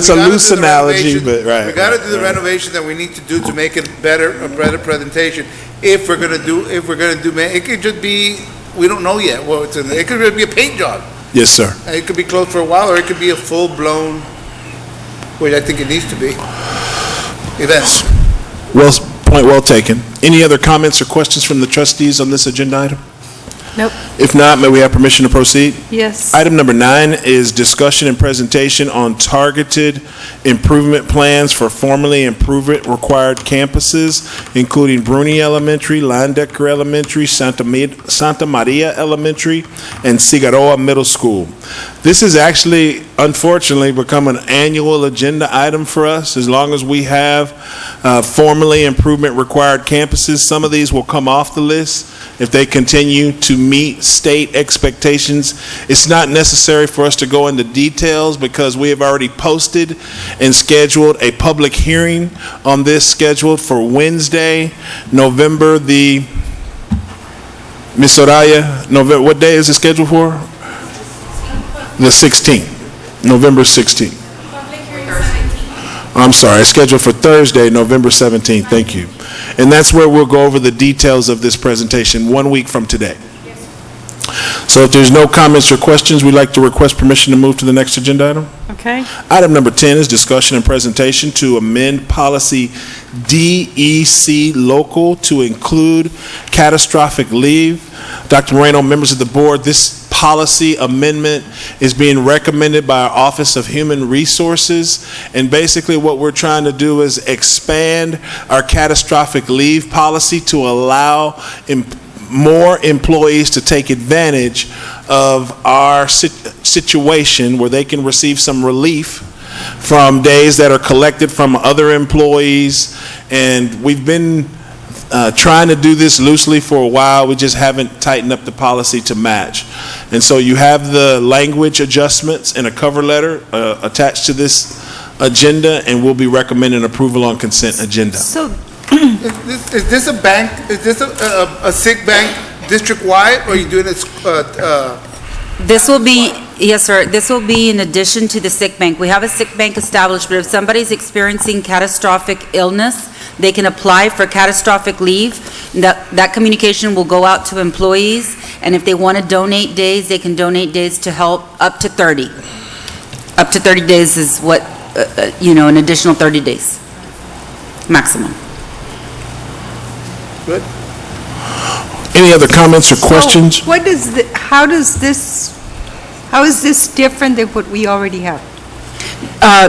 a loose analogy, but right. We got to do the renovation that we need to do to make it a better presentation. If we're going to do, it could just be, we don't know yet what it's in. It could really be a paint job. Yes, sir. It could be closed for a while, or it could be a full-blown, which I think it needs to be, event. Point well taken. Any other comments or questions from the trustees on this agenda item? Nope. If not, may we have permission to proceed? Yes. Item number 9 is discussion and presentation on targeted improvement plans for formerly improvement required campuses, including Bruni Elementary, Landecker Elementary, Santa Maria Elementary, and Cigaroa Middle School. This has actually, unfortunately, become an annual agenda item for us. As long as we have formerly improvement required campuses, some of these will come off the list if they continue to meet state expectations. It's not necessary for us to go into details because we have already posted and scheduled a public hearing on this, scheduled for Wednesday, November the, Ms. Soraya, November, what day is it scheduled for? The 16th, November 16th. I'm sorry, it's scheduled for Thursday, November 17th. Thank you. And that's where we'll go over the details of this presentation 1 week from today. So if there's no comments or questions, we'd like to request permission to move to the next agenda item. Okay? Item number 10 is discussion and presentation to amend policy DEC local to include catastrophic leave. Dr. Moreno, members of the board, this policy amendment is being recommended by our Office of Human Resources. And basically what we're trying to do is expand our catastrophic leave policy to allow more employees to take advantage of our situation where they can receive some relief from days that are collected from other employees. And we've been trying to do this loosely for a while. We just haven't tightened up the policy to match. And so you have the language adjustments in a cover letter attached to this agenda, and we'll be recommending approval on consent agenda. So, Is this a bank, is this a sick bank district-wide, or are you doing it, This will be, yes, sir, this will be in addition to the sick bank. We have a sick bank established, but if somebody's experiencing catastrophic illness, they can apply for catastrophic leave. That communication will go out to employees, and if they want to donate days, they can donate days to help up to 30. Up to 30 days is what, an additional 30 days, maximum. good? Any other comments or questions? So what does, how is this different than what we already have?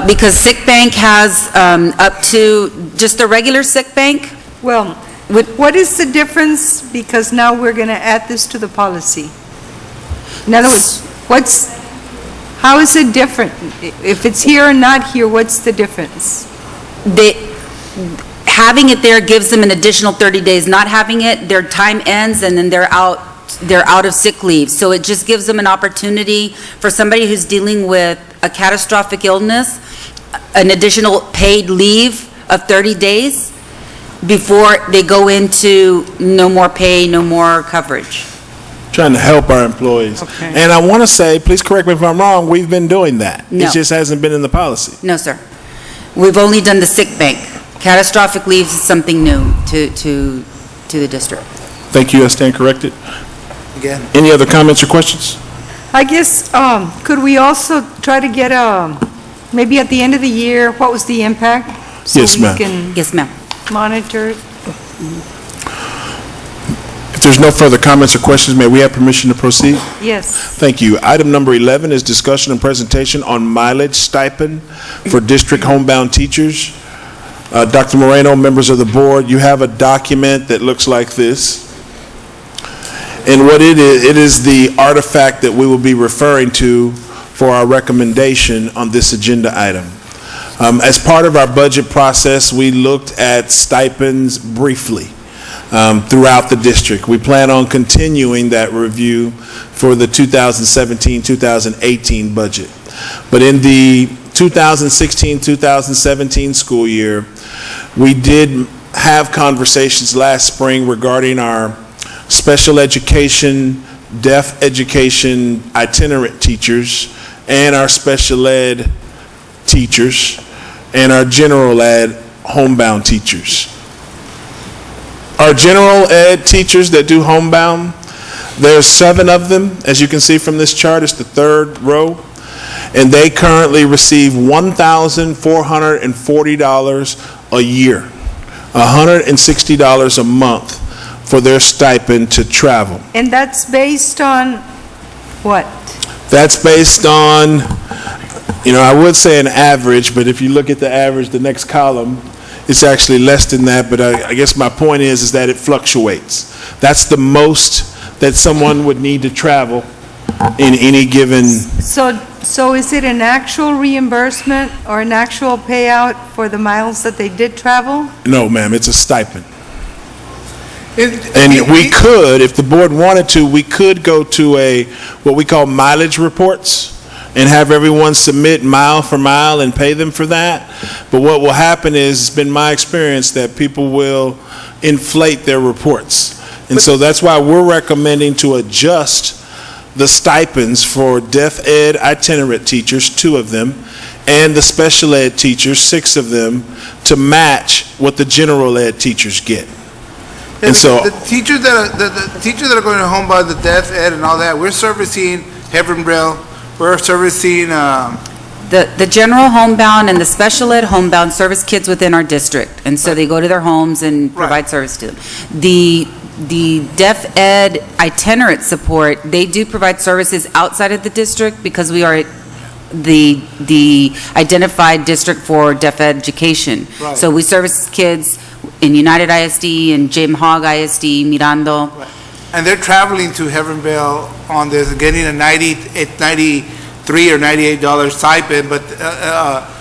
Because sick bank has up to, just the regular sick bank, Well, what is the difference? Because now we're going to add this to the policy. In other words, how is it different? If it's here or not here, what's the difference? having it there gives them an additional 30 days. Not having it, their time ends and then they're out of sick leave. So it just gives them an opportunity for somebody who's dealing with a catastrophic illness, an additional paid leave of 30 days before they go into no more pay, no more coverage. Trying to help our employees. Okay. And I want to say, please correct me if I'm wrong, we've been doing that. No. It just hasn't been in the policy. No, sir. We've only done the sick bank. Catastrophic leave is something new to the district. Thank you, I stand corrected. Again. Any other comments or questions? I guess, could we also try to get maybe at the end of the year, what was the impact? Yes, ma'am. So we can Yes, ma'am. monitor it? If there's no further comments or questions, may we have permission to proceed? Yes. Thank you. Item number 11 is discussion and presentation on mileage stipend for district homebound teachers. Dr. Moreno, members of the board, you have a document that looks like this. And what it is the artifact that we will be referring to for our recommendation on this agenda item. As part of our budget process, we looked at stipends briefly throughout the district. We plan on continuing that review for the 2017-2018 budget. But in the 2016-2017 school year, we did have conversations last spring regarding our special education, deaf education itinerant teachers, and our special ed teachers, and our general ed homebound teachers. Our general ed teachers that do homebound, there's 7 of them, as you can see from this chart, it's the 3rd row, and they currently receive $1,440 a year, $160 a month for their stipend to travel. And that's based on what? That's based on, I would say an average, but if you look at the average, the next column, it's actually less than that, but I guess my point is that it fluctuates. That's the most that someone would need to travel in any given. So is it an actual reimbursement or an actual payout for the miles that they did travel? No, ma'am, it's a stipend. And we could, if the board wanted to, we could go to what we call mileage reports and have everyone submit mile for mile and pay them for that. But what will happen is, it's been my experience that people will inflate their reports. And so that's why we're recommending to adjust the stipends for deaf ed itinerant teachers, 2 of them, and the special ed teachers, 6 of them, to match what the general ed teachers get. And so the teachers that are going to home by the deaf ed and all that, we're servicing Hebron Braille, we're servicing The general homebound and the special ed homebound service kids within our district, and so they go to their homes and provide service to them. The deaf ed itinerant support, they do provide services outside of the district because we are the identified district for deaf education. Right. So we service kids in United ISD and Jim Hogg ISD, Mirando. And they're traveling to Heavenville on this, getting a $93 or $98 stipend, but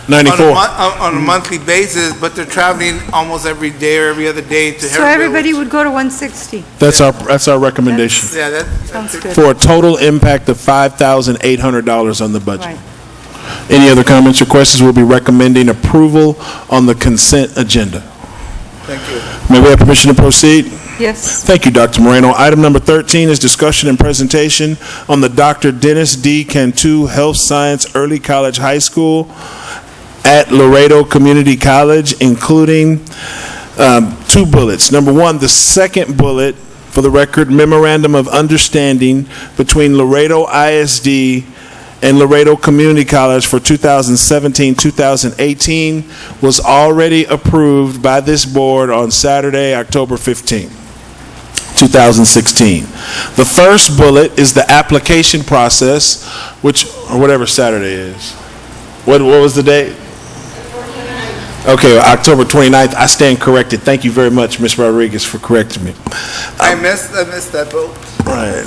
94. on a monthly basis, but they're traveling almost every day or every other day to Heavenville. So everybody would go to 160. That's our recommendation. Yeah, that Sounds good. For a total impact of $5,800 on the budget. Right. Any other comments or questions? We'll be recommending approval on the consent agenda. Thank you. May we have permission to proceed? Yes. Thank you, Dr. Moreno. Item number 13 is discussion and presentation on the Dr. Dennis D. Cantu Health Science Early College High School at Laredo Community College, including 2 bullets. Number 1, the second bullet, for the record, memorandum of understanding between Laredo ISD and Laredo Community College for 2017-2018 was already approved by this board on Saturday, October 15, 2016. The first bullet is the application process, which, or whatever Saturday is. What was the date? Okay, October 29th. I stand corrected. Thank you very much, Ms. Rodriguez, for correcting me. I missed that vote. Right.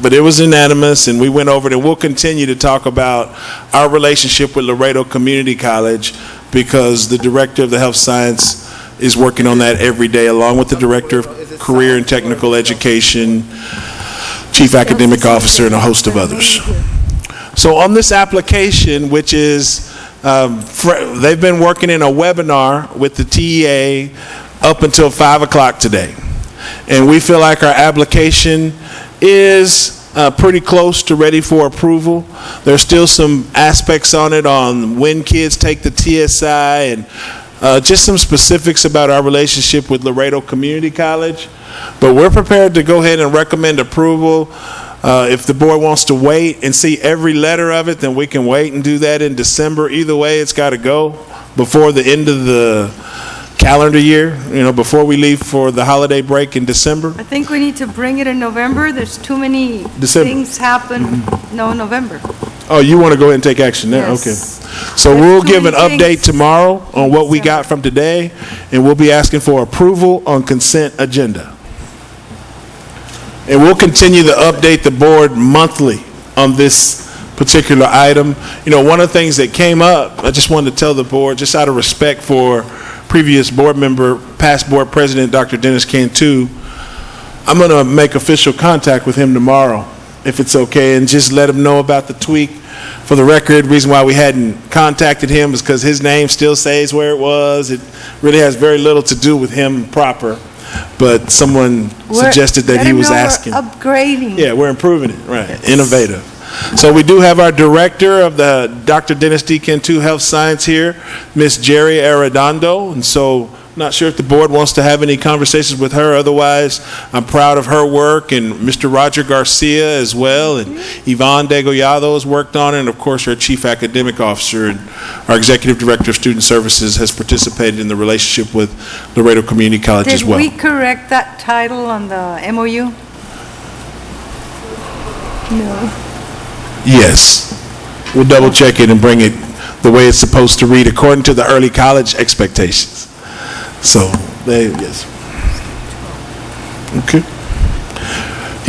But it was unanimous, and we went over it, and we'll continue to talk about our relationship with Laredo Community College because the director of the health science is working on that every day, along with the director of career and technical education, chief academic officer, and a host of others. So on this application, which is, they've been working in a webinar with the TEA up until 5 o'clock today. And we feel like our application is pretty close to ready for approval. There's still some aspects on it on when kids take the TSI and just some specifics about our relationship with Laredo Community College. But we're prepared to go ahead and recommend approval. If the board wants to wait and see every letter of it, then we can wait and do that in December. Either way, it's got to go before the end of the calendar year, before we leave for the holiday break in December. I think we need to bring it in November. There's too many December. things happen. No, November. Oh, you want to go ahead and take action there? Yes. Okay. So There's we'll too give an many update things. tomorrow on what we December. got from today, and we'll be asking for approval on consent agenda. And we'll continue to update the board monthly on this particular item. One of the things that came up, I just wanted to tell the board, just out of respect for previous board member, past board president, Dr. Dennis Cantu, I'm going to make official contact with him tomorrow, if it's okay, and just let him know about the tweak. For the record, the reason why we hadn't contacted him is because his name still stays where it was. It really has very little to do with him proper, but someone suggested that he was asking. We're upgrading. Yeah, we're improving it, right, innovative. So we do have our director of the Dr. Dennis D. Cantu Health Science here, Ms. Jerry Arredondo, and so not sure if the board wants to have any conversations with her. Otherwise, I'm proud of her work, and Mr. Roger Garcia as well, and Yvonne Degollado has worked on it, and of course our chief academic officer and our executive director of student services has participated in the relationship with Laredo Community College as well. Did we correct that title on the MOU? No. Yes. We'll double check it and bring it the way it's supposed to read according to the early college expectations. So, yes. Okay.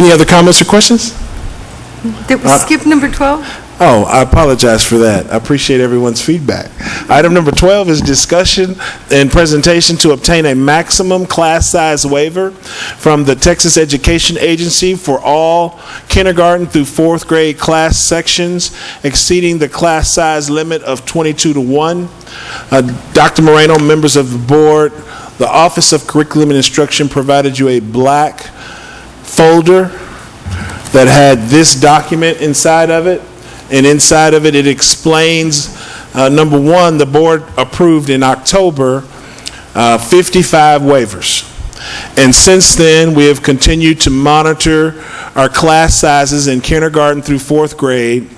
Any other comments or questions? Did we skip number 12? Oh, I apologize for that. I appreciate everyone's feedback. Item number 12 is discussion and presentation to obtain a maximum class size waiver from the Texas Education Agency for all kindergarten through 4th grade class sections exceeding the class size limit of 22-1. Dr. Moreno, members of the board, the Office of Curriculum and Instruction provided you a black folder that had this document inside of it. And inside of it, it explains, number one, the board approved in October 55 waivers. And since then, we have continued to monitor our class sizes in kindergarten through 4th grade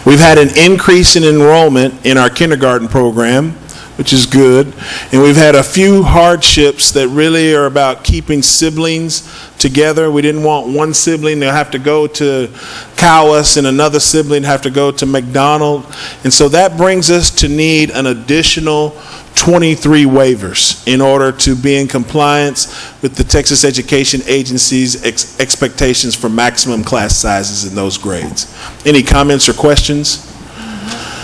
We've had an increase in enrollment in our kindergarten program, which is good. And we've had a few hardships that really are about keeping siblings together. We didn't want one sibling to have to go to Cowes and another sibling have to go to McDonald. And so that brings us to need an additional 23 waivers in order to be in compliance with the Texas Education Agency's expectations for maximum class sizes in those grades. Any comments or questions?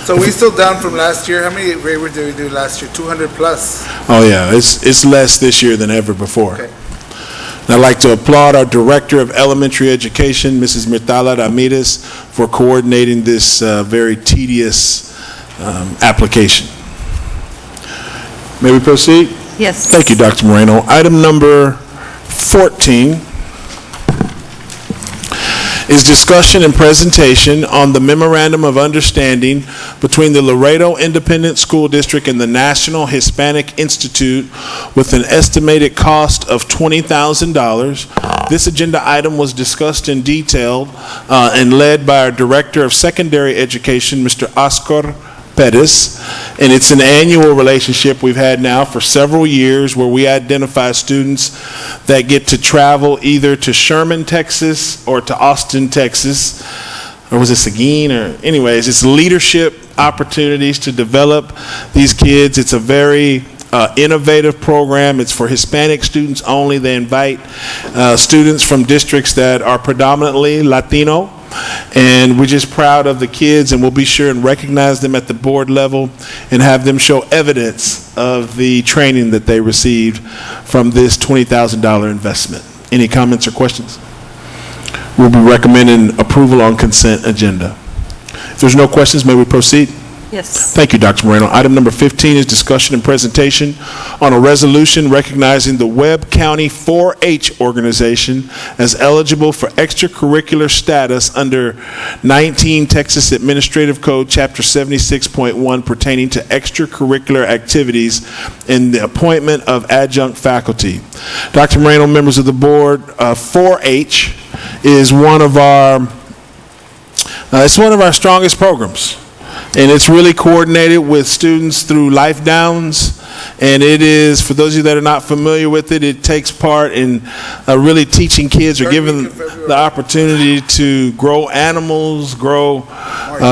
So we still down from last year? How many waivers did we do last year? 200 plus? Oh, yeah, it's less this year than ever before. Okay. And I'd like to applaud our Director of Elementary Education, Mrs. Mirtala Ramirez, for coordinating this very tedious application. May we proceed? Yes. Thank you, Dr. Moreno. Item number 14 is discussion and presentation on the Memorandum of Understanding between the Laredo Independent School District and the National Hispanic Institute with an estimated cost of $20,000. This agenda item was discussed in detail and led by our Director of Secondary Education, Mr. Oscar Pettis, and it's an annual relationship we've had now for several years where we identify students that get to travel either to Sherman, Texas, or to Austin, Texas, or was it Seguin, or anyways, it's leadership opportunities to develop these kids. It's a very innovative program. It's for Hispanic students only. They invite students from districts that are predominantly Latino. And we're just proud of the kids, and we'll be sure and recognize them at the board level and have them show evidence of the training that they received from this $20,000 investment. Any comments or questions? We'll be recommending approval on consent agenda. If there's no questions, may we proceed? Yes. Thank you, Dr. Moreno. Item number 15 is discussion and presentation on a resolution recognizing the Webb County 4-H organization as eligible for extracurricular status under 19 Texas Administrative Code, Chapter 76.1, pertaining to extracurricular activities and the appointment of adjunct faculty. Dr. Moreno, members of the board, 4-H is one of our strongest programs. And it's really coordinated with students through Life Downs. And it is, for those of you that are not familiar with it, it takes part in really teaching kids or giving them the opportunity to grow animals, grow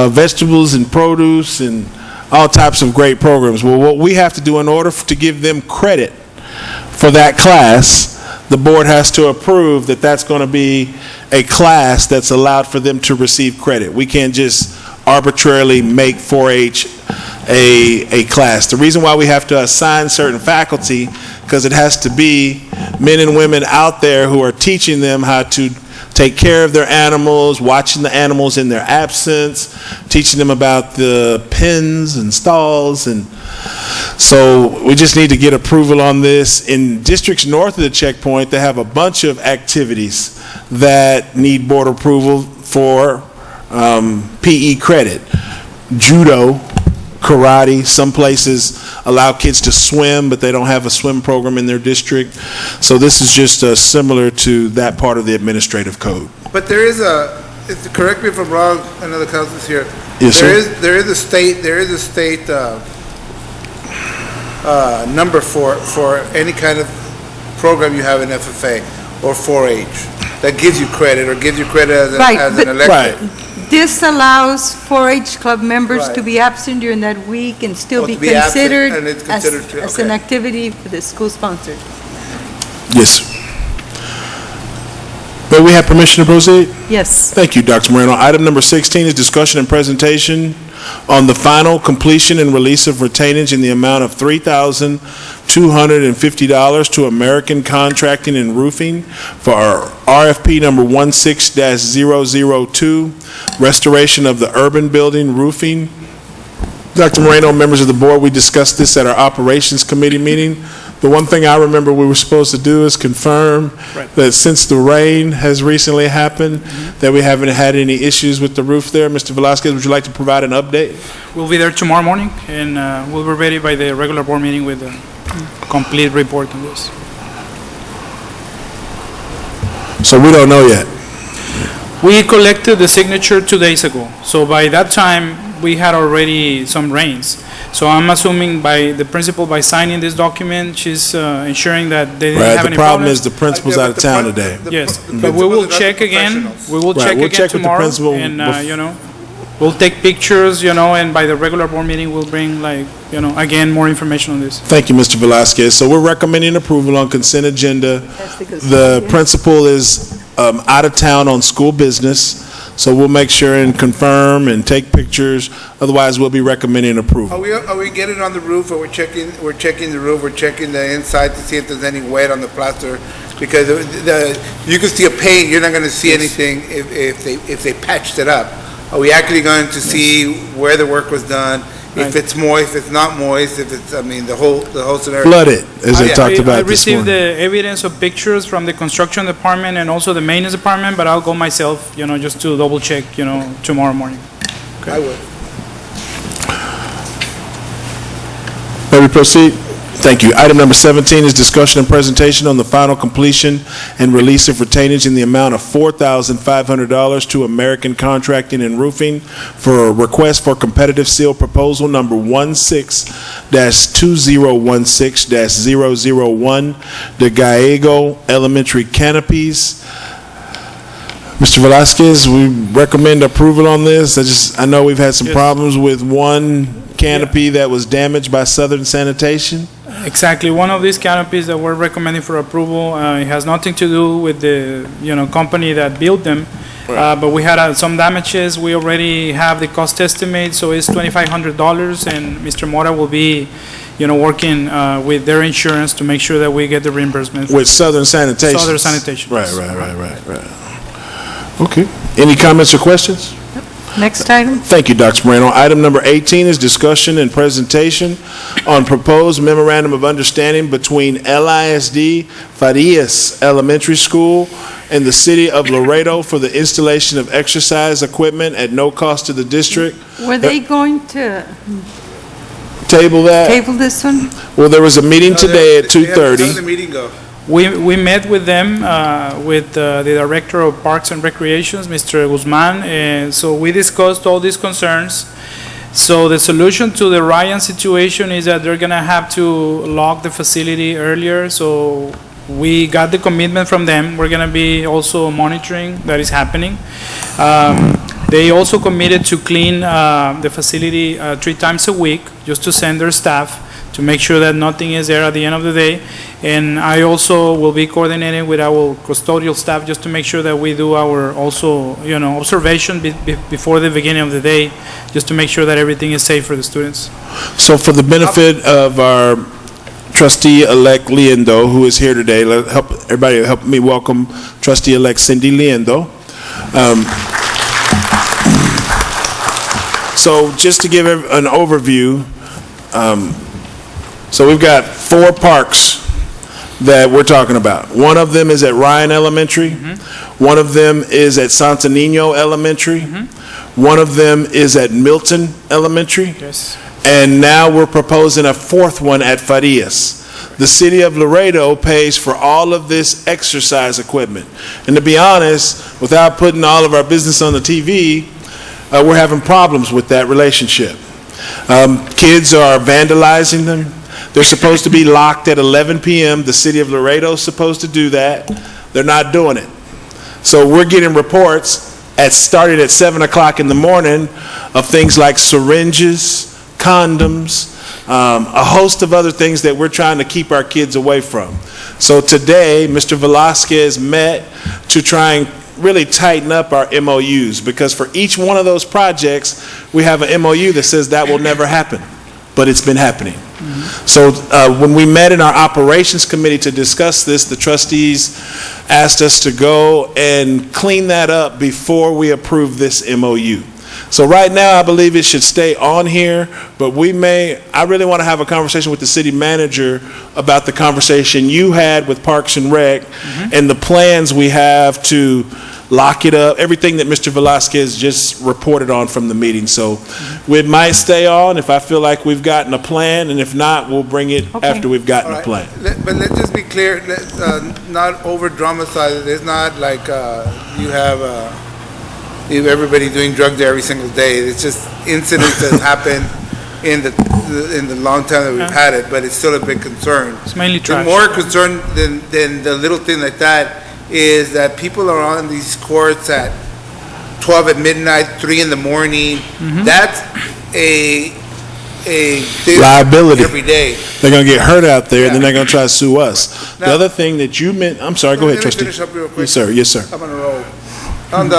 vegetables and produce and all types of great programs. Well, what we have to do in order to give them credit for that class, the board has to approve that that's going to be a class that's allowed for them to receive credit. We can't just arbitrarily make 4-H a class. The reason why we have to assign certain faculty, because it has to be men and women out there who are teaching them how to take care of their animals, watching the animals in their absence, teaching them about the pens and stalls. And so we just need to get approval on this. In districts north of the checkpoint, they have a bunch of activities that need board approval for PE credit. Judo, karate, some places allow kids to swim, but they don't have a swim program in their district. So this is just similar to that part of the administrative code. But there is correct me if I'm wrong, another council's here. Yes, sir. There is a state number for any kind of program you have in FFA or 4-H that gives you credit or gives you credit as an elective. Right. This allows 4-H club members to Right. be absent during that week and still Oh, be to be absent, considered and it's considered to- as an okay. activity for the school sponsored. Yes. May we have permission to proceed? Yes. Thank you, Dr. Moreno. Item number 16 is discussion and presentation on the final completion and release of retainage in the amount of $3,250 to American Contracting and Roofing for our RFP number 16-002, restoration of the urban building roofing. Dr. Moreno, members of the board, we discussed this at our operations committee meeting. The one thing I remember we were supposed to do is confirm that since the rain has recently happened, that we haven't had any issues with the roof there. Mr. Velasquez, would you like to provide an update? We'll be there tomorrow morning, and we'll be ready by the regular board meeting with a complete report on this. So we don't know yet. We collected the signature 2 days ago, so by that time, we had already some rains. So I'm assuming by the principal, by signing this document, she's ensuring that they didn't Right, have the any problem problems. is the principal's out of town today. Yes, The but we will principals are check again, professionals. we will Right, check we'll again check with the tomorrow, principal and, bef- you know, we'll take pictures, you know, and by the regular board meeting, we'll bring like, you know, again, more information on this. Thank you, Mr. Velazquez. So we're recommending approval on consent agenda. The principal is out of town on school business, so we'll make sure and confirm and take pictures. Otherwise, we'll be recommending approval. Are we getting on the roof, or we're checking the roof, we're checking the inside to see if there's any wet on the plaster? Because you can see a paint, you're not gonna see anything if they patched it up. Are we actually going to see where the work was done? If Right. it's moist, if it's not moist, if it's, I mean, the whole scenario? Flooded, as they talked I about this received morning. the evidence of pictures from the construction department and also the maintenance department, but I'll go myself, you know, just to double check, you know, tomorrow morning. I would. May we proceed? Thank you. Item number 17 is discussion and presentation on the final completion and release of retainage in the amount of $4,500 to American Contracting and Roofing for a request for competitive seal proposal number 16-2016-001, the Gallego Elementary Canopies. Mr. Velazquez, we recommend approval on this. I know we've had some Yes. problems with one canopy that was damaged by Southern Sanitation. Exactly. One of these canopies that we're recommending for approval, it has nothing to do with the, you know, company that built them. But we had some damages. We already have the cost estimate, so it's $2,500, and Mr. Mora will be, you know, working with their insurance to make sure that we get the reimbursement. With Southern Sanitation. Southern Sanitation. Right. Okay. Any comments or questions? Next item. Thank you, Dr. Moreno. Item number 18 is discussion and presentation on proposed memorandum of understanding between LISD Farias Elementary School and the City of Laredo for the installation of exercise equipment at no cost to the district. Were they going to Table that? table this one? Well, there was a meeting today at How did the 2:30. meeting go? We met with them, with the Director of Parks and Recreations, Mr. Guzman, and so we discussed all these concerns. So the solution to the Ryan situation is that they're gonna have to lock the facility earlier, so we got the commitment from them. We're gonna be also monitoring that is happening. They also committed to clean the facility 3 times a week, just to send their staff to make sure that nothing is there at the end of the day. And I also will be coordinating with our custodial staff just to make sure that we do our also, you know, observation before the beginning of the day, just to make sure that everything is safe for the students. So for the benefit of our trustee-elect Liendo, who is here today, everybody help me welcome trustee-elect Cindy Liendo. So just to give an overview, so we've got 4 parks that we're talking about. One of them is at Ryan Elementary. One of them is at Santo Nino Elementary. One of them is at Milton Elementary. Yes. And now we're proposing a 4th one at Farias. The City of Laredo pays for all of this exercise equipment. And to be honest, without putting all of our business on the TV, we're having problems with that relationship. Kids are vandalizing them. They're supposed to be locked at 11 p.m. The City of Laredo is supposed to do that. They're not doing it. So we're getting reports starting at 7 o'clock in the morning of things like syringes, condoms, a host of other things that we're trying to keep our kids away from. So today, Mr. Velazquez met to try and really tighten up our MOUs, because for each one of those projects, we have an MOU that says that will never happen, but it's been happening. So when we met in our operations committee to discuss this, the trustees asked us to go and clean that up before we approve this MOU. So right now, I believe it should stay on here, but I really want to have a conversation with the city manager about the conversation you had with Parks and Rec and the plans we have to lock it up, everything that Mr. Velazquez just reported on from the meeting. So we might stay on if I feel like we've gotten a plan, and if not, we'll bring it after we've gotten All a plan. But let's just be clear, let's not over dramatize it. It's not like you have everybody doing drugs there every single day. It's just incidents that happen in the long time that we've had it, but it's still a big concern. It's mainly The trash. more concern than the little thing like that is that people are on these courts at 12 at midnight, 3 in the morning. That's a thing Liability. every day. They're going to get hurt out there, and then Yeah. they're going to try to sue us. The Now- other thing that you meant, I'm sorry, go ahead, Let me trustee. finish up real quick. Yes, sir, yes, sir. I'm on a roll. On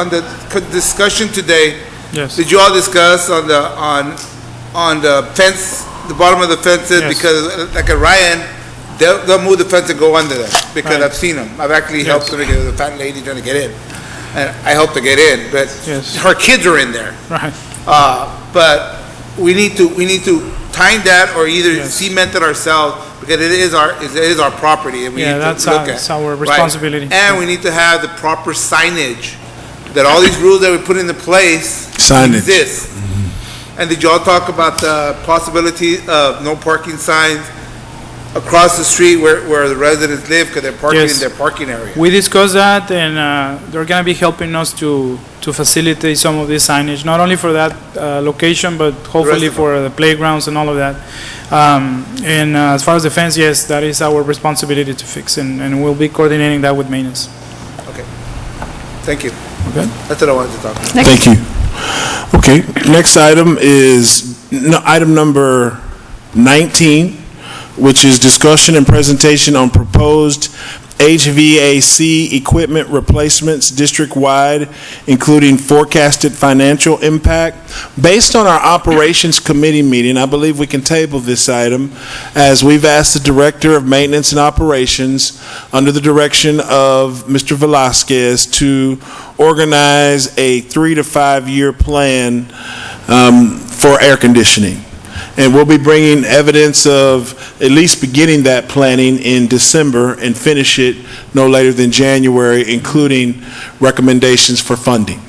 the discussion today, Yes. did you all discuss on the fence, the bottom of the fences? Yes. Because like at Ryan, they'll move the fence and go under there, because Right. I've seen them. I've actually helped Yes. them, because there's a fat lady trying to get in. And I helped her get in, but Yes. her kids are in there. Right. But we need to time that or either Yes. cement it ourselves, because it is our property and we Yeah, need that's to look our- at. it's our Right. responsibility. And we need to have the proper signage, that all these rules that we put into place Signage. exist. And did y'all talk about the possibility of no parking signs across the street where the residents live, because they're parking in Yes. their parking area? We discussed that, and they're going to be helping us to facilitate some of this signage, not only for that location, but hopefully of them. for the playgrounds and all of that. And as far as the fence, yes, that is our responsibility to fix, and we'll be coordinating that with maintenance. Thank you. Okay. That's what I wanted to talk about. Thank you. Okay, next item is item number 19, which is discussion and presentation on proposed HVAC equipment replacements district-wide, including forecasted financial impact. Based on our operations committee meeting, I believe we can table this item, as we've asked the Director of Maintenance and Operations, under the direction of Mr. Velasquez, to organize a 3 to 5 year plan for air conditioning. And we'll be bringing evidence of at least beginning that planning in December and finish it no later than January, including recommendations for funding.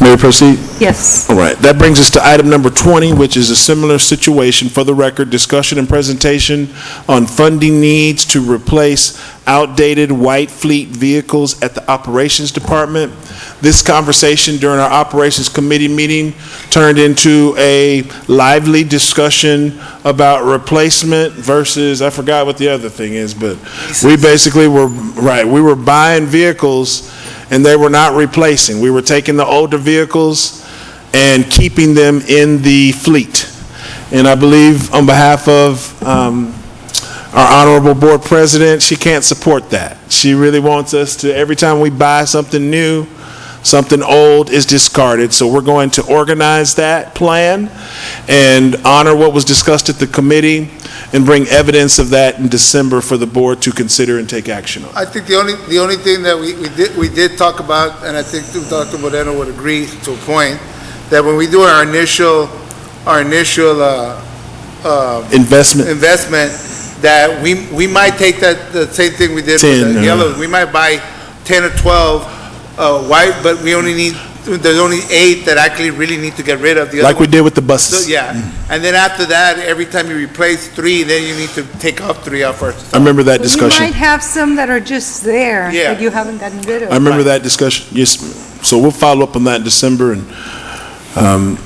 May we proceed? Yes. All right, that brings us to item number 20, which is a similar situation. For the record, discussion and presentation on funding needs to replace outdated white fleet vehicles at the Operations Department. This conversation during our Operations Committee meeting turned into a lively discussion about replacement versus, I forgot what the other thing is, but we basically were, right, we were buying vehicles and they were not replacing. We were taking the older vehicles and keeping them in the fleet. And I believe on behalf of our honorable board president, she can't support that. She really wants us to, every time we buy something new, something old is discarded. So we're going to organize that plan and honor what was discussed at the committee and bring evidence of that in December for the board to consider and take action on. I think the only thing that we did talk about, and I think Dr. Moreno would agree to a point, that when we do our initial investment, that we might take the same thing we did 10, with the yellows. We might buy 10 or 12 white, but there's only 8 that actually really need to get rid of. The other Like we ones- did with the buses. So, yeah, and then after that, every time you replace 3, then you need to take off 3 out first. I remember that But you discussion. might have some that are just there Yeah. that you haven't gotten rid of. I remember that discussion, yes. So we'll follow up on that in December, and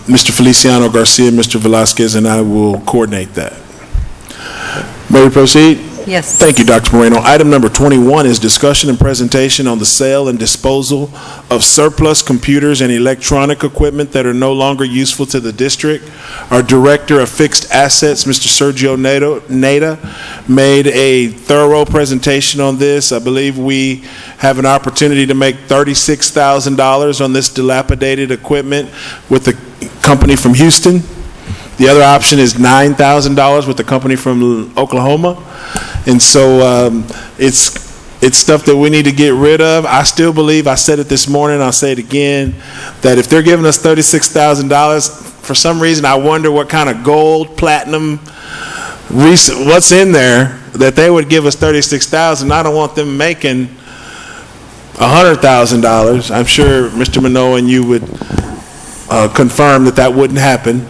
Mr. Feliciano Garcia, Mr. Velasquez, and I will coordinate that. May we proceed? Yes. Thank you, Dr. Moreno. Item number 21 is discussion and presentation on the sale and disposal of surplus computers and electronic equipment that are no longer useful to the district. Our Director of Fixed Assets, Mr. Sergio Neda, made a thorough presentation on this. I believe we have an opportunity to make $36,000 on this dilapidated equipment with a company from Houston. The other option is $9,000 with a company from Oklahoma. And so it's stuff that we need to get rid of. I still believe, I said it this morning, I'll say it again, that if they're giving us $36,000, for some reason I wonder what kind of gold, platinum, what's in there that they would give us $36,000. I don't want them making $100,000. I'm sure Mr. Manoa and you would confirm that that wouldn't happen.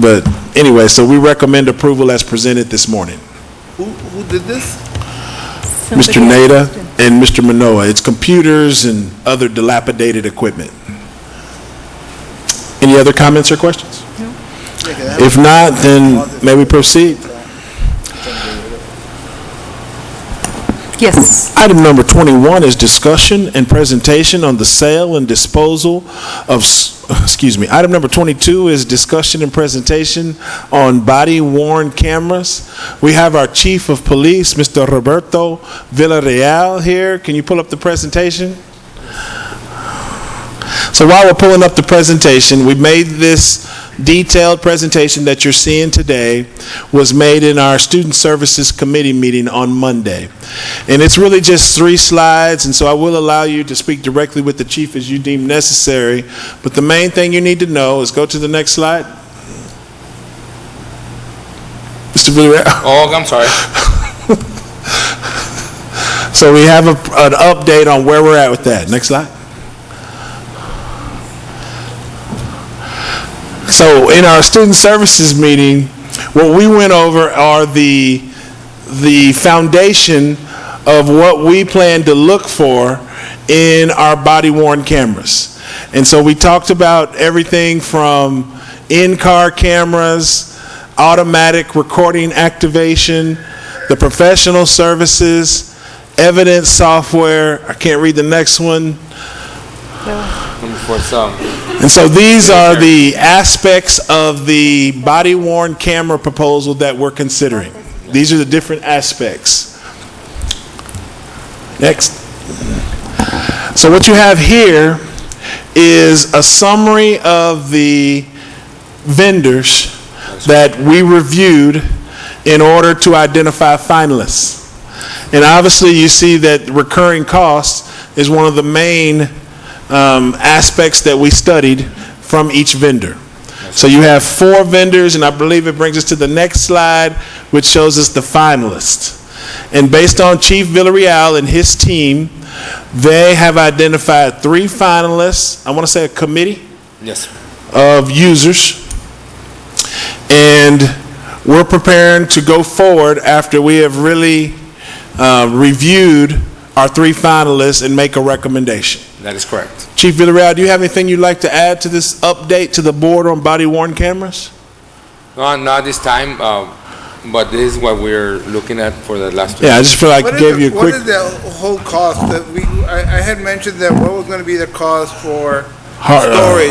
But anyway, so we recommend approval as presented this morning. Who did this? Mr. Neda, and Mr. Manoa. It's computers and other dilapidated equipment. Any other comments or questions? If not, then may we proceed? Yes. Item number 21 is discussion and presentation on the sale and disposal of, item number 22 is discussion and presentation on body-worn cameras. We have our Chief of Police, Mr. Roberto Villarreal here. Can you pull up the presentation? So while we're pulling up the presentation, we made this detailed presentation that you're seeing today was made in our Student Services Committee meeting on Monday. And it's really just 3 slides, and so I will allow you to speak directly with the chief as you deem necessary. But the main thing you need to know is, go to the next slide. Mr. Villarreal. Oh, I'm sorry. So we have an update on where we're at with that. Next slide. So in our student services meeting, what we went over are the foundation of what we plan to look for in our body-worn cameras. And so we talked about everything from in-car cameras, automatic recording activation, the professional services, evidence software. I can't read the next one. For some. And so these are the aspects of the body-worn camera proposal that we're considering. These are the different aspects. Next. So what you have here is a summary of the vendors that we reviewed in order to identify finalists. And obviously you see that recurring costs is one of the main aspects that we studied from each vendor. So you have 4 vendors, and I believe it brings us to the next slide, which shows us the finalists. And based on Chief Villarreal and his team, they have identified 3 finalists. I want to say a committee of users. And we're preparing to go forward after we have really reviewed our 3 finalists and make a recommendation. That is correct. Chief Villarreal, do you have anything you'd like to add to this update to the board on body-worn cameras? No, not this time, but this is what we're looking at for the last 2 Yeah, I just feel like I gave you a quick... What is the whole cost that I had mentioned that what was going to be the cost for storage,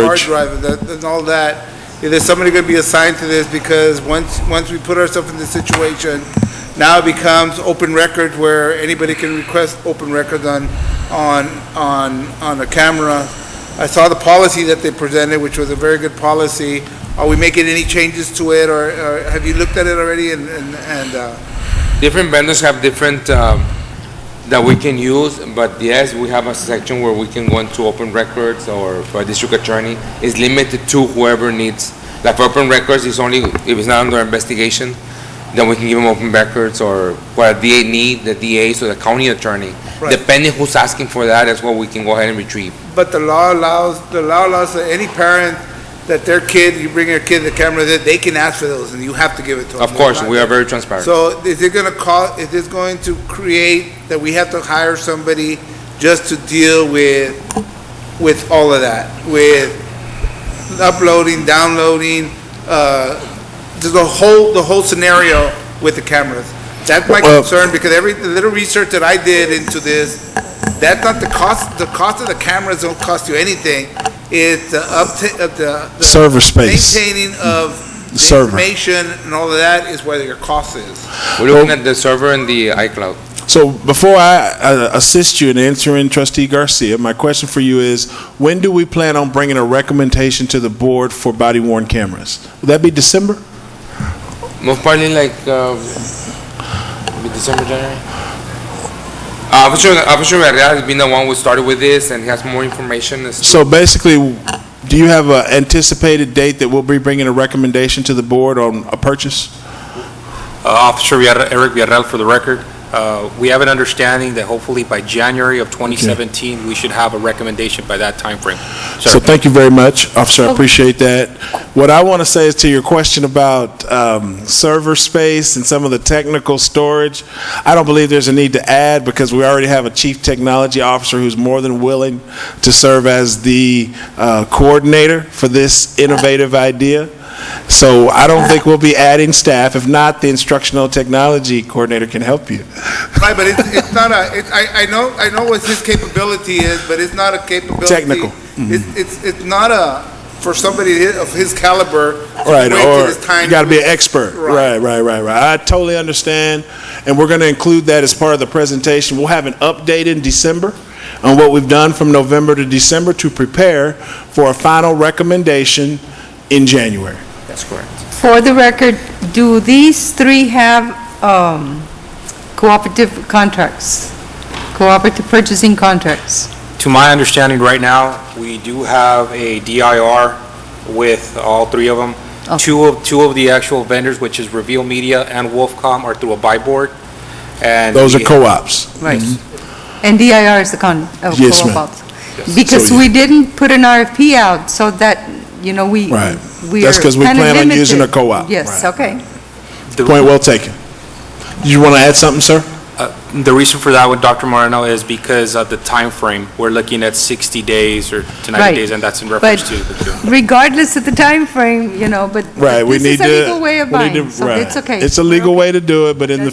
hard drive and all that. Is there somebody going to be assigned to this? Because once we put ourselves in this situation, now it becomes open record where anybody can request open records on a camera. I saw the policy that they presented, which was a very good policy. Are we making any changes to it, or have you looked at it already? Different vendors have different that we can use, but yes, we have a section where we can go into open records, or for a district attorney, it's limited to whoever needs. Like for open records, it's only if it's not under investigation, then we can give them open records, or what a DA need, the DA, so the county attorney. Right. Depending who's asking for that, that's what we can go ahead and retrieve. But the law allows that any parent that their kid, you bring your kid the camera, that they can ask for those, and you have to give it to them. Of course, we are very transparent. So is this going to create that we have to hire somebody just to deal with all of that, with uploading, downloading, the whole scenario with the cameras? That's my concern, because the little research that I did into this, that's not the cost. The cost of the cameras don't cost you anything. It's the server space, maintaining of the server information and all of that is where your cost is. We're looking at the server and the iCloud. So before I assist you in answering Trustee Garcia, my question for you is, when do we plan on bringing a recommendation to the board for body-worn cameras? Will that be December? Most probably like December, January. Officer Villarreal has been the one who started with this, and he has more information. So basically, do you have an anticipated date that we'll be bringing a recommendation to the board on a purchase? Officer Eric Villarreal, for the record. We have an understanding that hopefully by January of 2017, we should have a recommendation by that timeframe. So thank you very much, Officer, I appreciate that. What I want to say is to your question about server space and some of the technical storage, I don't believe there's a need to add because we already have a Chief Technology Officer who's more than willing to serve as the coordinator for this innovative idea. So I don't think we'll be adding staff. If not, the instructional technology coordinator can help you. Right, but it's not I know what his capability is, but it's not a capability. Technical. It's not for somebody of his caliber. Right, wait till or it's time you got to be an expert. Right. I totally understand, and we're going to include that as part of the presentation. We'll have an update in December on what we've done from November to December to prepare for a final recommendation in January. That's correct. For the record, do these three have cooperative contracts, cooperative purchasing contracts? To my understanding right now, we do have a DIR with all three of them. Okay. Two of the actual vendors, which is Reveal Media and Wolfcom, are through a buy board. And Those are co-ops. Right. And DIR is the Yes, ma'am. co-op. Because So, yeah. we didn't put an RFP out so that, you know, we Right. we That's are 'cause we kinda plan on limited. using a co-op. Yes, Right. okay. Point well taken. You want to add something, sir? The reason for that with Dr. Moreno is because of the time frame. We're looking at 60 days or to 90 Right. days, and that's in reference But to the two. regardless of the time frame, you know, but Right, we this need is a to. legal way of we need buying, to- so right. it's okay. It's a legal way to do it, but in the,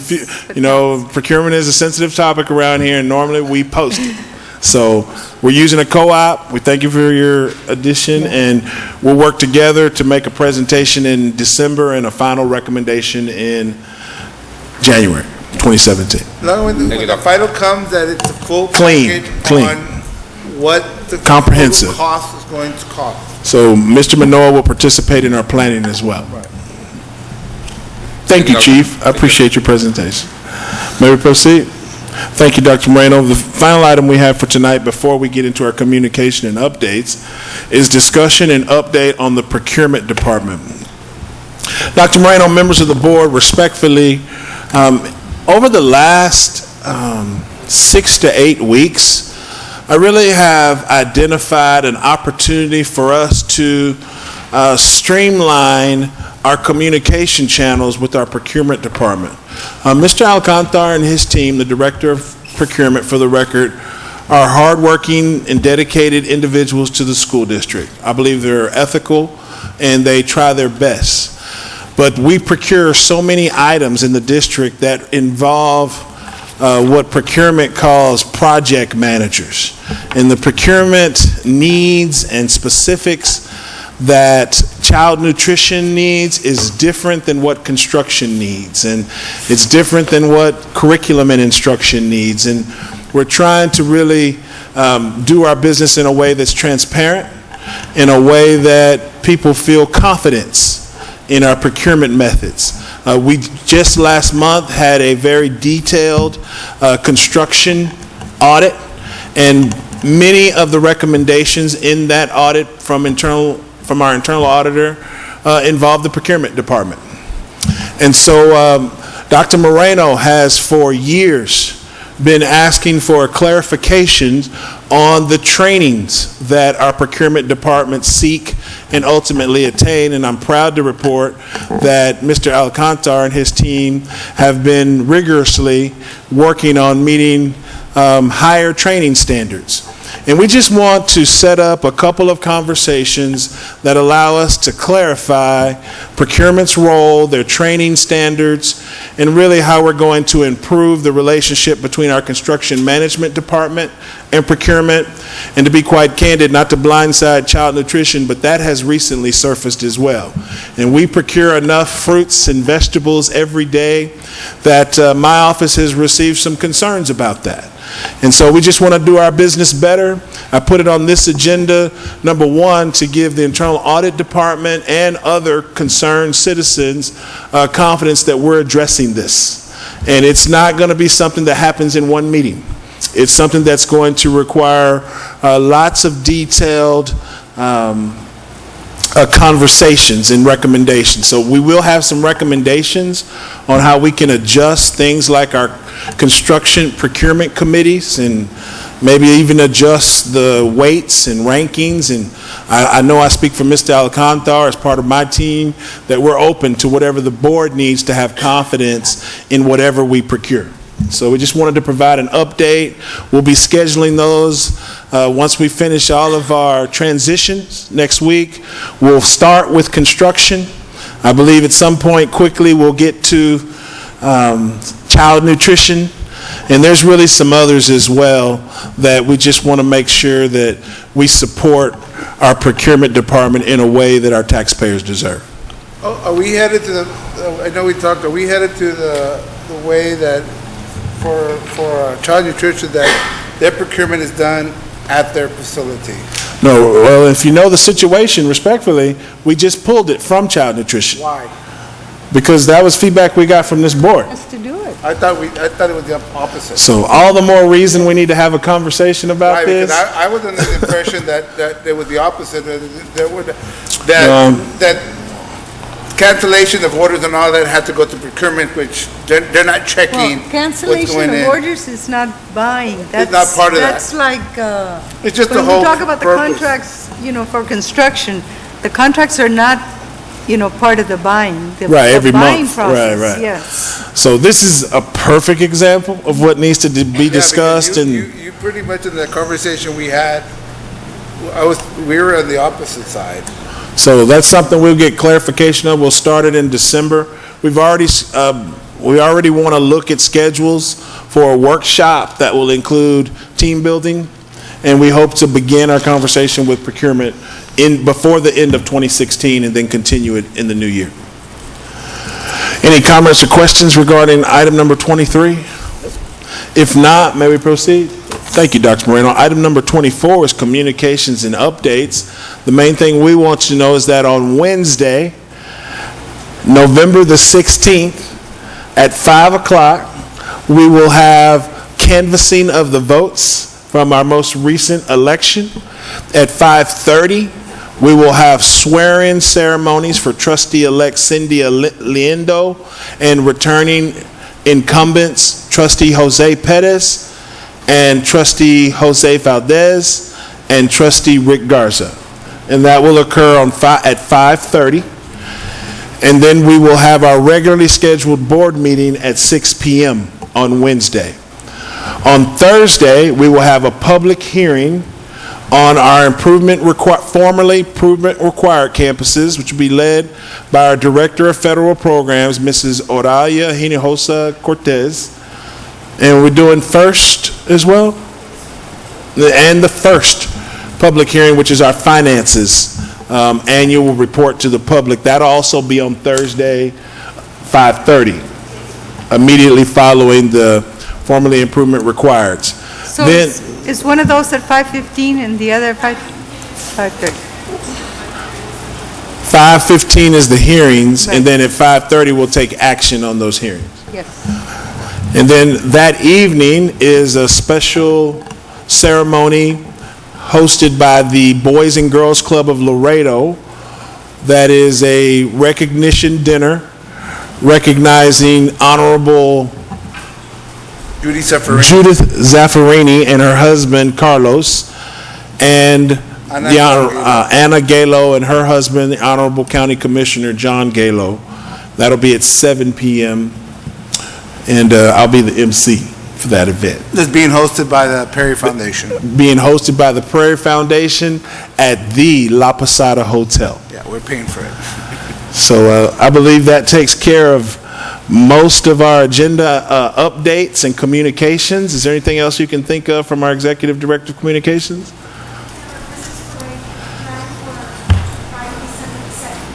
you know, procurement is a sensitive topic around here, and normally we post it. So we're using a co-op. We thank you for your addition, and we'll work together to make a presentation in December and a final recommendation in January 2017. No, when the final comes, that it's a full Clean, package clean. on what the Comprehensive. total cost is going to cost. So Mr. Manoa will participate in our planning as well. Thank you, Chief. I appreciate your presentation. May we proceed? Thank you, Dr. Moreno. The final item we have for tonight before we get into our communication and updates is discussion and update on the procurement department. Dr. Moreno, members of the board, respectfully, over the last 6 to 8 weeks, I really have identified an opportunity for us to streamline our communication channels with our procurement department. Mr. Alcantar and his team, the Director of Procurement, for the record, are hardworking and dedicated individuals to the school district. I believe they're ethical and they try their best. But we procure so many items in the district that involve what procurement calls project managers. And the procurement needs and specifics that child nutrition needs is different than what construction needs, and it's different than what curriculum and instruction needs. And we're trying to really do our business in a way that's transparent, in a way that people feel confidence in our procurement methods. We just last month had a very detailed construction audit, and many of the recommendations in that audit from our internal auditor involve the procurement department. And so Dr. Moreno has for years been asking for clarifications on the trainings that our procurement department seek and ultimately attain, and I'm proud to report that Mr. Alcantar and his team have been rigorously working on meeting higher training standards. And we just want to set up a couple of conversations that allow us to clarify procurement's role, their training standards, and really how we're going to improve the relationship between our construction management department and procurement. And to be quite candid, not to blindside child nutrition, but that has recently surfaced as well. And we procure enough fruits and vegetables every day that my office has received some concerns about that. And so we just want to do our business better. I put it on this agenda, number one, to give the Internal Audit Department and other concerned citizens confidence that we're addressing this. And it's not going to be something that happens in one meeting. It's something that's going to require lots of detailed conversations and recommendations. So we will have some recommendations on how we can adjust things like our construction procurement committees and maybe even adjust the weights and rankings. And I know I speak for Mr. Alcantar as part of my team, that we're open to whatever the board needs to have confidence in whatever we procure. So we just wanted to provide an update. We'll be scheduling those once we finish all of our transitions next week. We'll start with construction. I believe at some point quickly we'll get to child nutrition. And there's really some others as well that we just want to make sure that we support our procurement department in a way that our taxpayers deserve. Oh, are we headed to the, I know we talked, are we headed to the way that for child nutrition, that their procurement is done at their facility? No, well, if you know the situation, respectfully, we just pulled it from child nutrition. Why? Because that was feedback we got from this board. Has to do it. I thought it was the opposite. So all the more reason we need to have a conversation about Right, this. because I was under the impression that it was the opposite, that cancellation of orders and all that had to go to procurement, which they're not checking Well, what's cancellation going of in. orders is not buying. It's not part of that. That's like, It's just the when we whole talk about the purpose. contracts, for construction, the contracts are not, part of the buying. the Right, every buying month. process, Right. Yes. So this is a perfect example of what needs to be Yeah, because discussed. And you pretty much in the conversation we had, we were on the opposite side. so that's something we'll get clarification of. We'll start it in December. We already want to look at schedules for a workshop that will include team building, and we hope to begin our conversation with procurement before the end of 2016 and then continue it in the new year. Any comments or questions regarding item number 23? If not, may we proceed? Thank you, Dr. Moreno. Item number 24 is communications and updates. The main thing we want you to know is that on Wednesday, November the 16th, at 5 o'clock, we will have canvassing of the votes from our most recent election. At 5:30, we will have swearing ceremonies for trustee-elect Cindy Liendo and returning incumbents, trustee Jose Perez and trustee Jose Valdez and trustee Rick Garza. And that will occur at 5:30. And then we will have our regularly scheduled board meeting at 6 p.m. on Wednesday. On Thursday, we will have a public hearing on our formerly improvement required campuses, which will be led by our Director of Federal Programs, Mrs. Oralia Hinojosa Cortez. And we're doing first as well? And the first public hearing, which is our finances annual report to the public. That'll also be on Thursday, 5:30, immediately following the formerly improvement requireds. So Then, is one of those at 5:15 and the other 5:30? 5:15 is the hearings, Right. and then at 5:30, we'll take action on those hearings. Yes. And then that evening is a special ceremony hosted by the Boys and Girls Club of Laredo. That is a recognition dinner recognizing Honorable Judy Zaffarani. Judith Zaffarini and her husband Carlos, and Ana the Galo. Anna Galo and her husband, the Honorable County Commissioner John Galo. That'll be at 7 p.m. and I'll be the MC for that event. That's being hosted by the Perry Foundation. Being hosted by the Prairie Foundation at the La Posada Hotel. Yeah, we're paying for it. So I believe that takes care of most of our agenda updates and communications. Is there anything else you can think of from our Executive Director of Communications?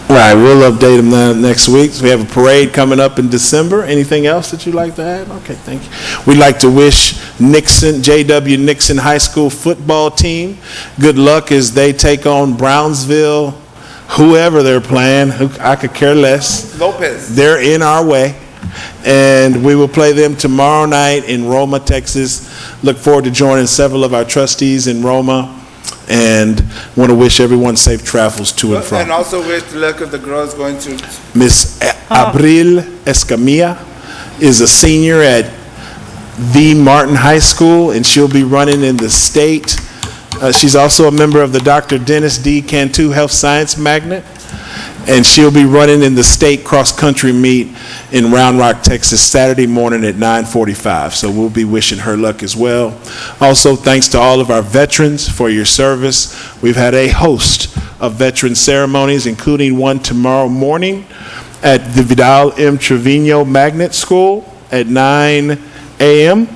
Right, we'll update them next week. So we have a parade coming up in December. Anything else that you'd like to add? Okay, thank you. We'd like to wish J.W. Nixon High School football team good luck as they take on Brownsville, whoever they're playing. I could care less. Lopez. They're in our way. And we will play them tomorrow night in Roma, Texas. Look forward to joining several of our trustees in Roma, and want to wish everyone safe travels to and from. And also wish the luck of the girls going to Miss Abril Escamilla is a senior at the Martin High School, and she'll be running in the state. She's also a member of the Dr. Dennis D. Cantu Health Science Magnet, and she'll be running in the state cross-country meet in Round Rock, Texas, Saturday morning at 9:45. So we'll be wishing her luck as well. Also, thanks to all of our veterans for your service. We've had a host of veteran ceremonies, including one tomorrow morning at the Vidal M. Trevino Magnet School at 9 a.m.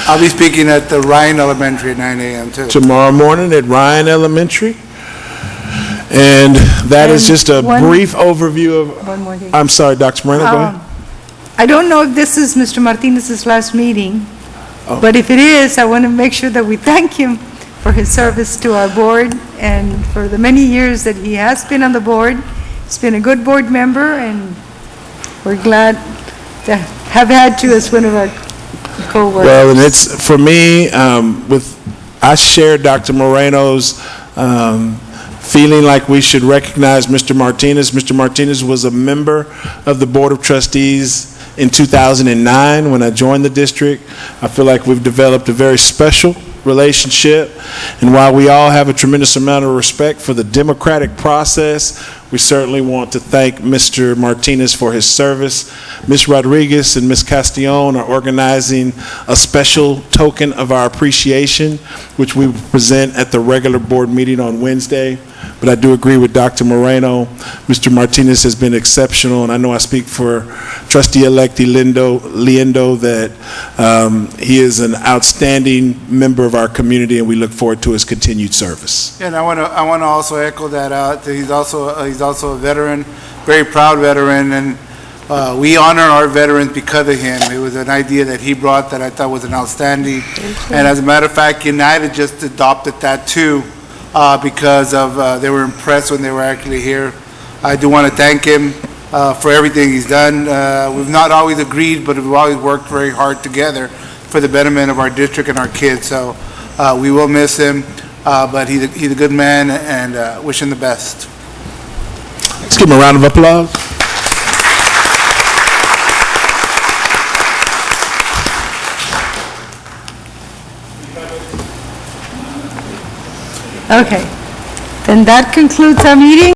I'll be speaking at the Ryan Elementary at 9 a.m. too. Tomorrow morning at Ryan Elementary. And that is just a brief overview of... One more thing. I'm sorry, Dr. Moreno, go ahead. I don't know if this is Mr. Martinez's last meeting, Oh. but if it is, I want to make sure that we thank him for his service to our board and for the many years that he has been on the board. He's been a good board member, and we're glad to have had you as one of our co-workers. Well, and it's, for me, I share Dr. Moreno's feeling like we should recognize Mr. Martinez. Mr. Martinez was a member of the Board of Trustees in 2009 when I joined the district. I feel like we've developed a very special relationship, and while we all have a tremendous amount of respect for the democratic process, we certainly want to thank Mr. Martinez for his service. Ms. Rodriguez and Ms. Castillon are organizing a special token of our appreciation, which we will present at the regular board meeting on Wednesday. But I do agree with Dr. Moreno. Mr. Martinez has been exceptional, and I know I speak for Trustee-elect Liendo that he is an outstanding member of our community, and we look forward to his continued service. Yeah, and I want to also echo that out. That he's also a veteran, very proud veteran, and we honor our veterans because of him. It was an idea that he brought that I thought was an outstanding. And as a matter of fact, United just adopted that too, because of they were impressed when they were actually here. I do want to thank him for everything he's done. We've not always agreed, but we've always worked very hard together for the betterment of our district and our kids. So we will miss him, but he's a good man, and wish him the best. Let's give him a round of applause. Okay, then that concludes our meeting.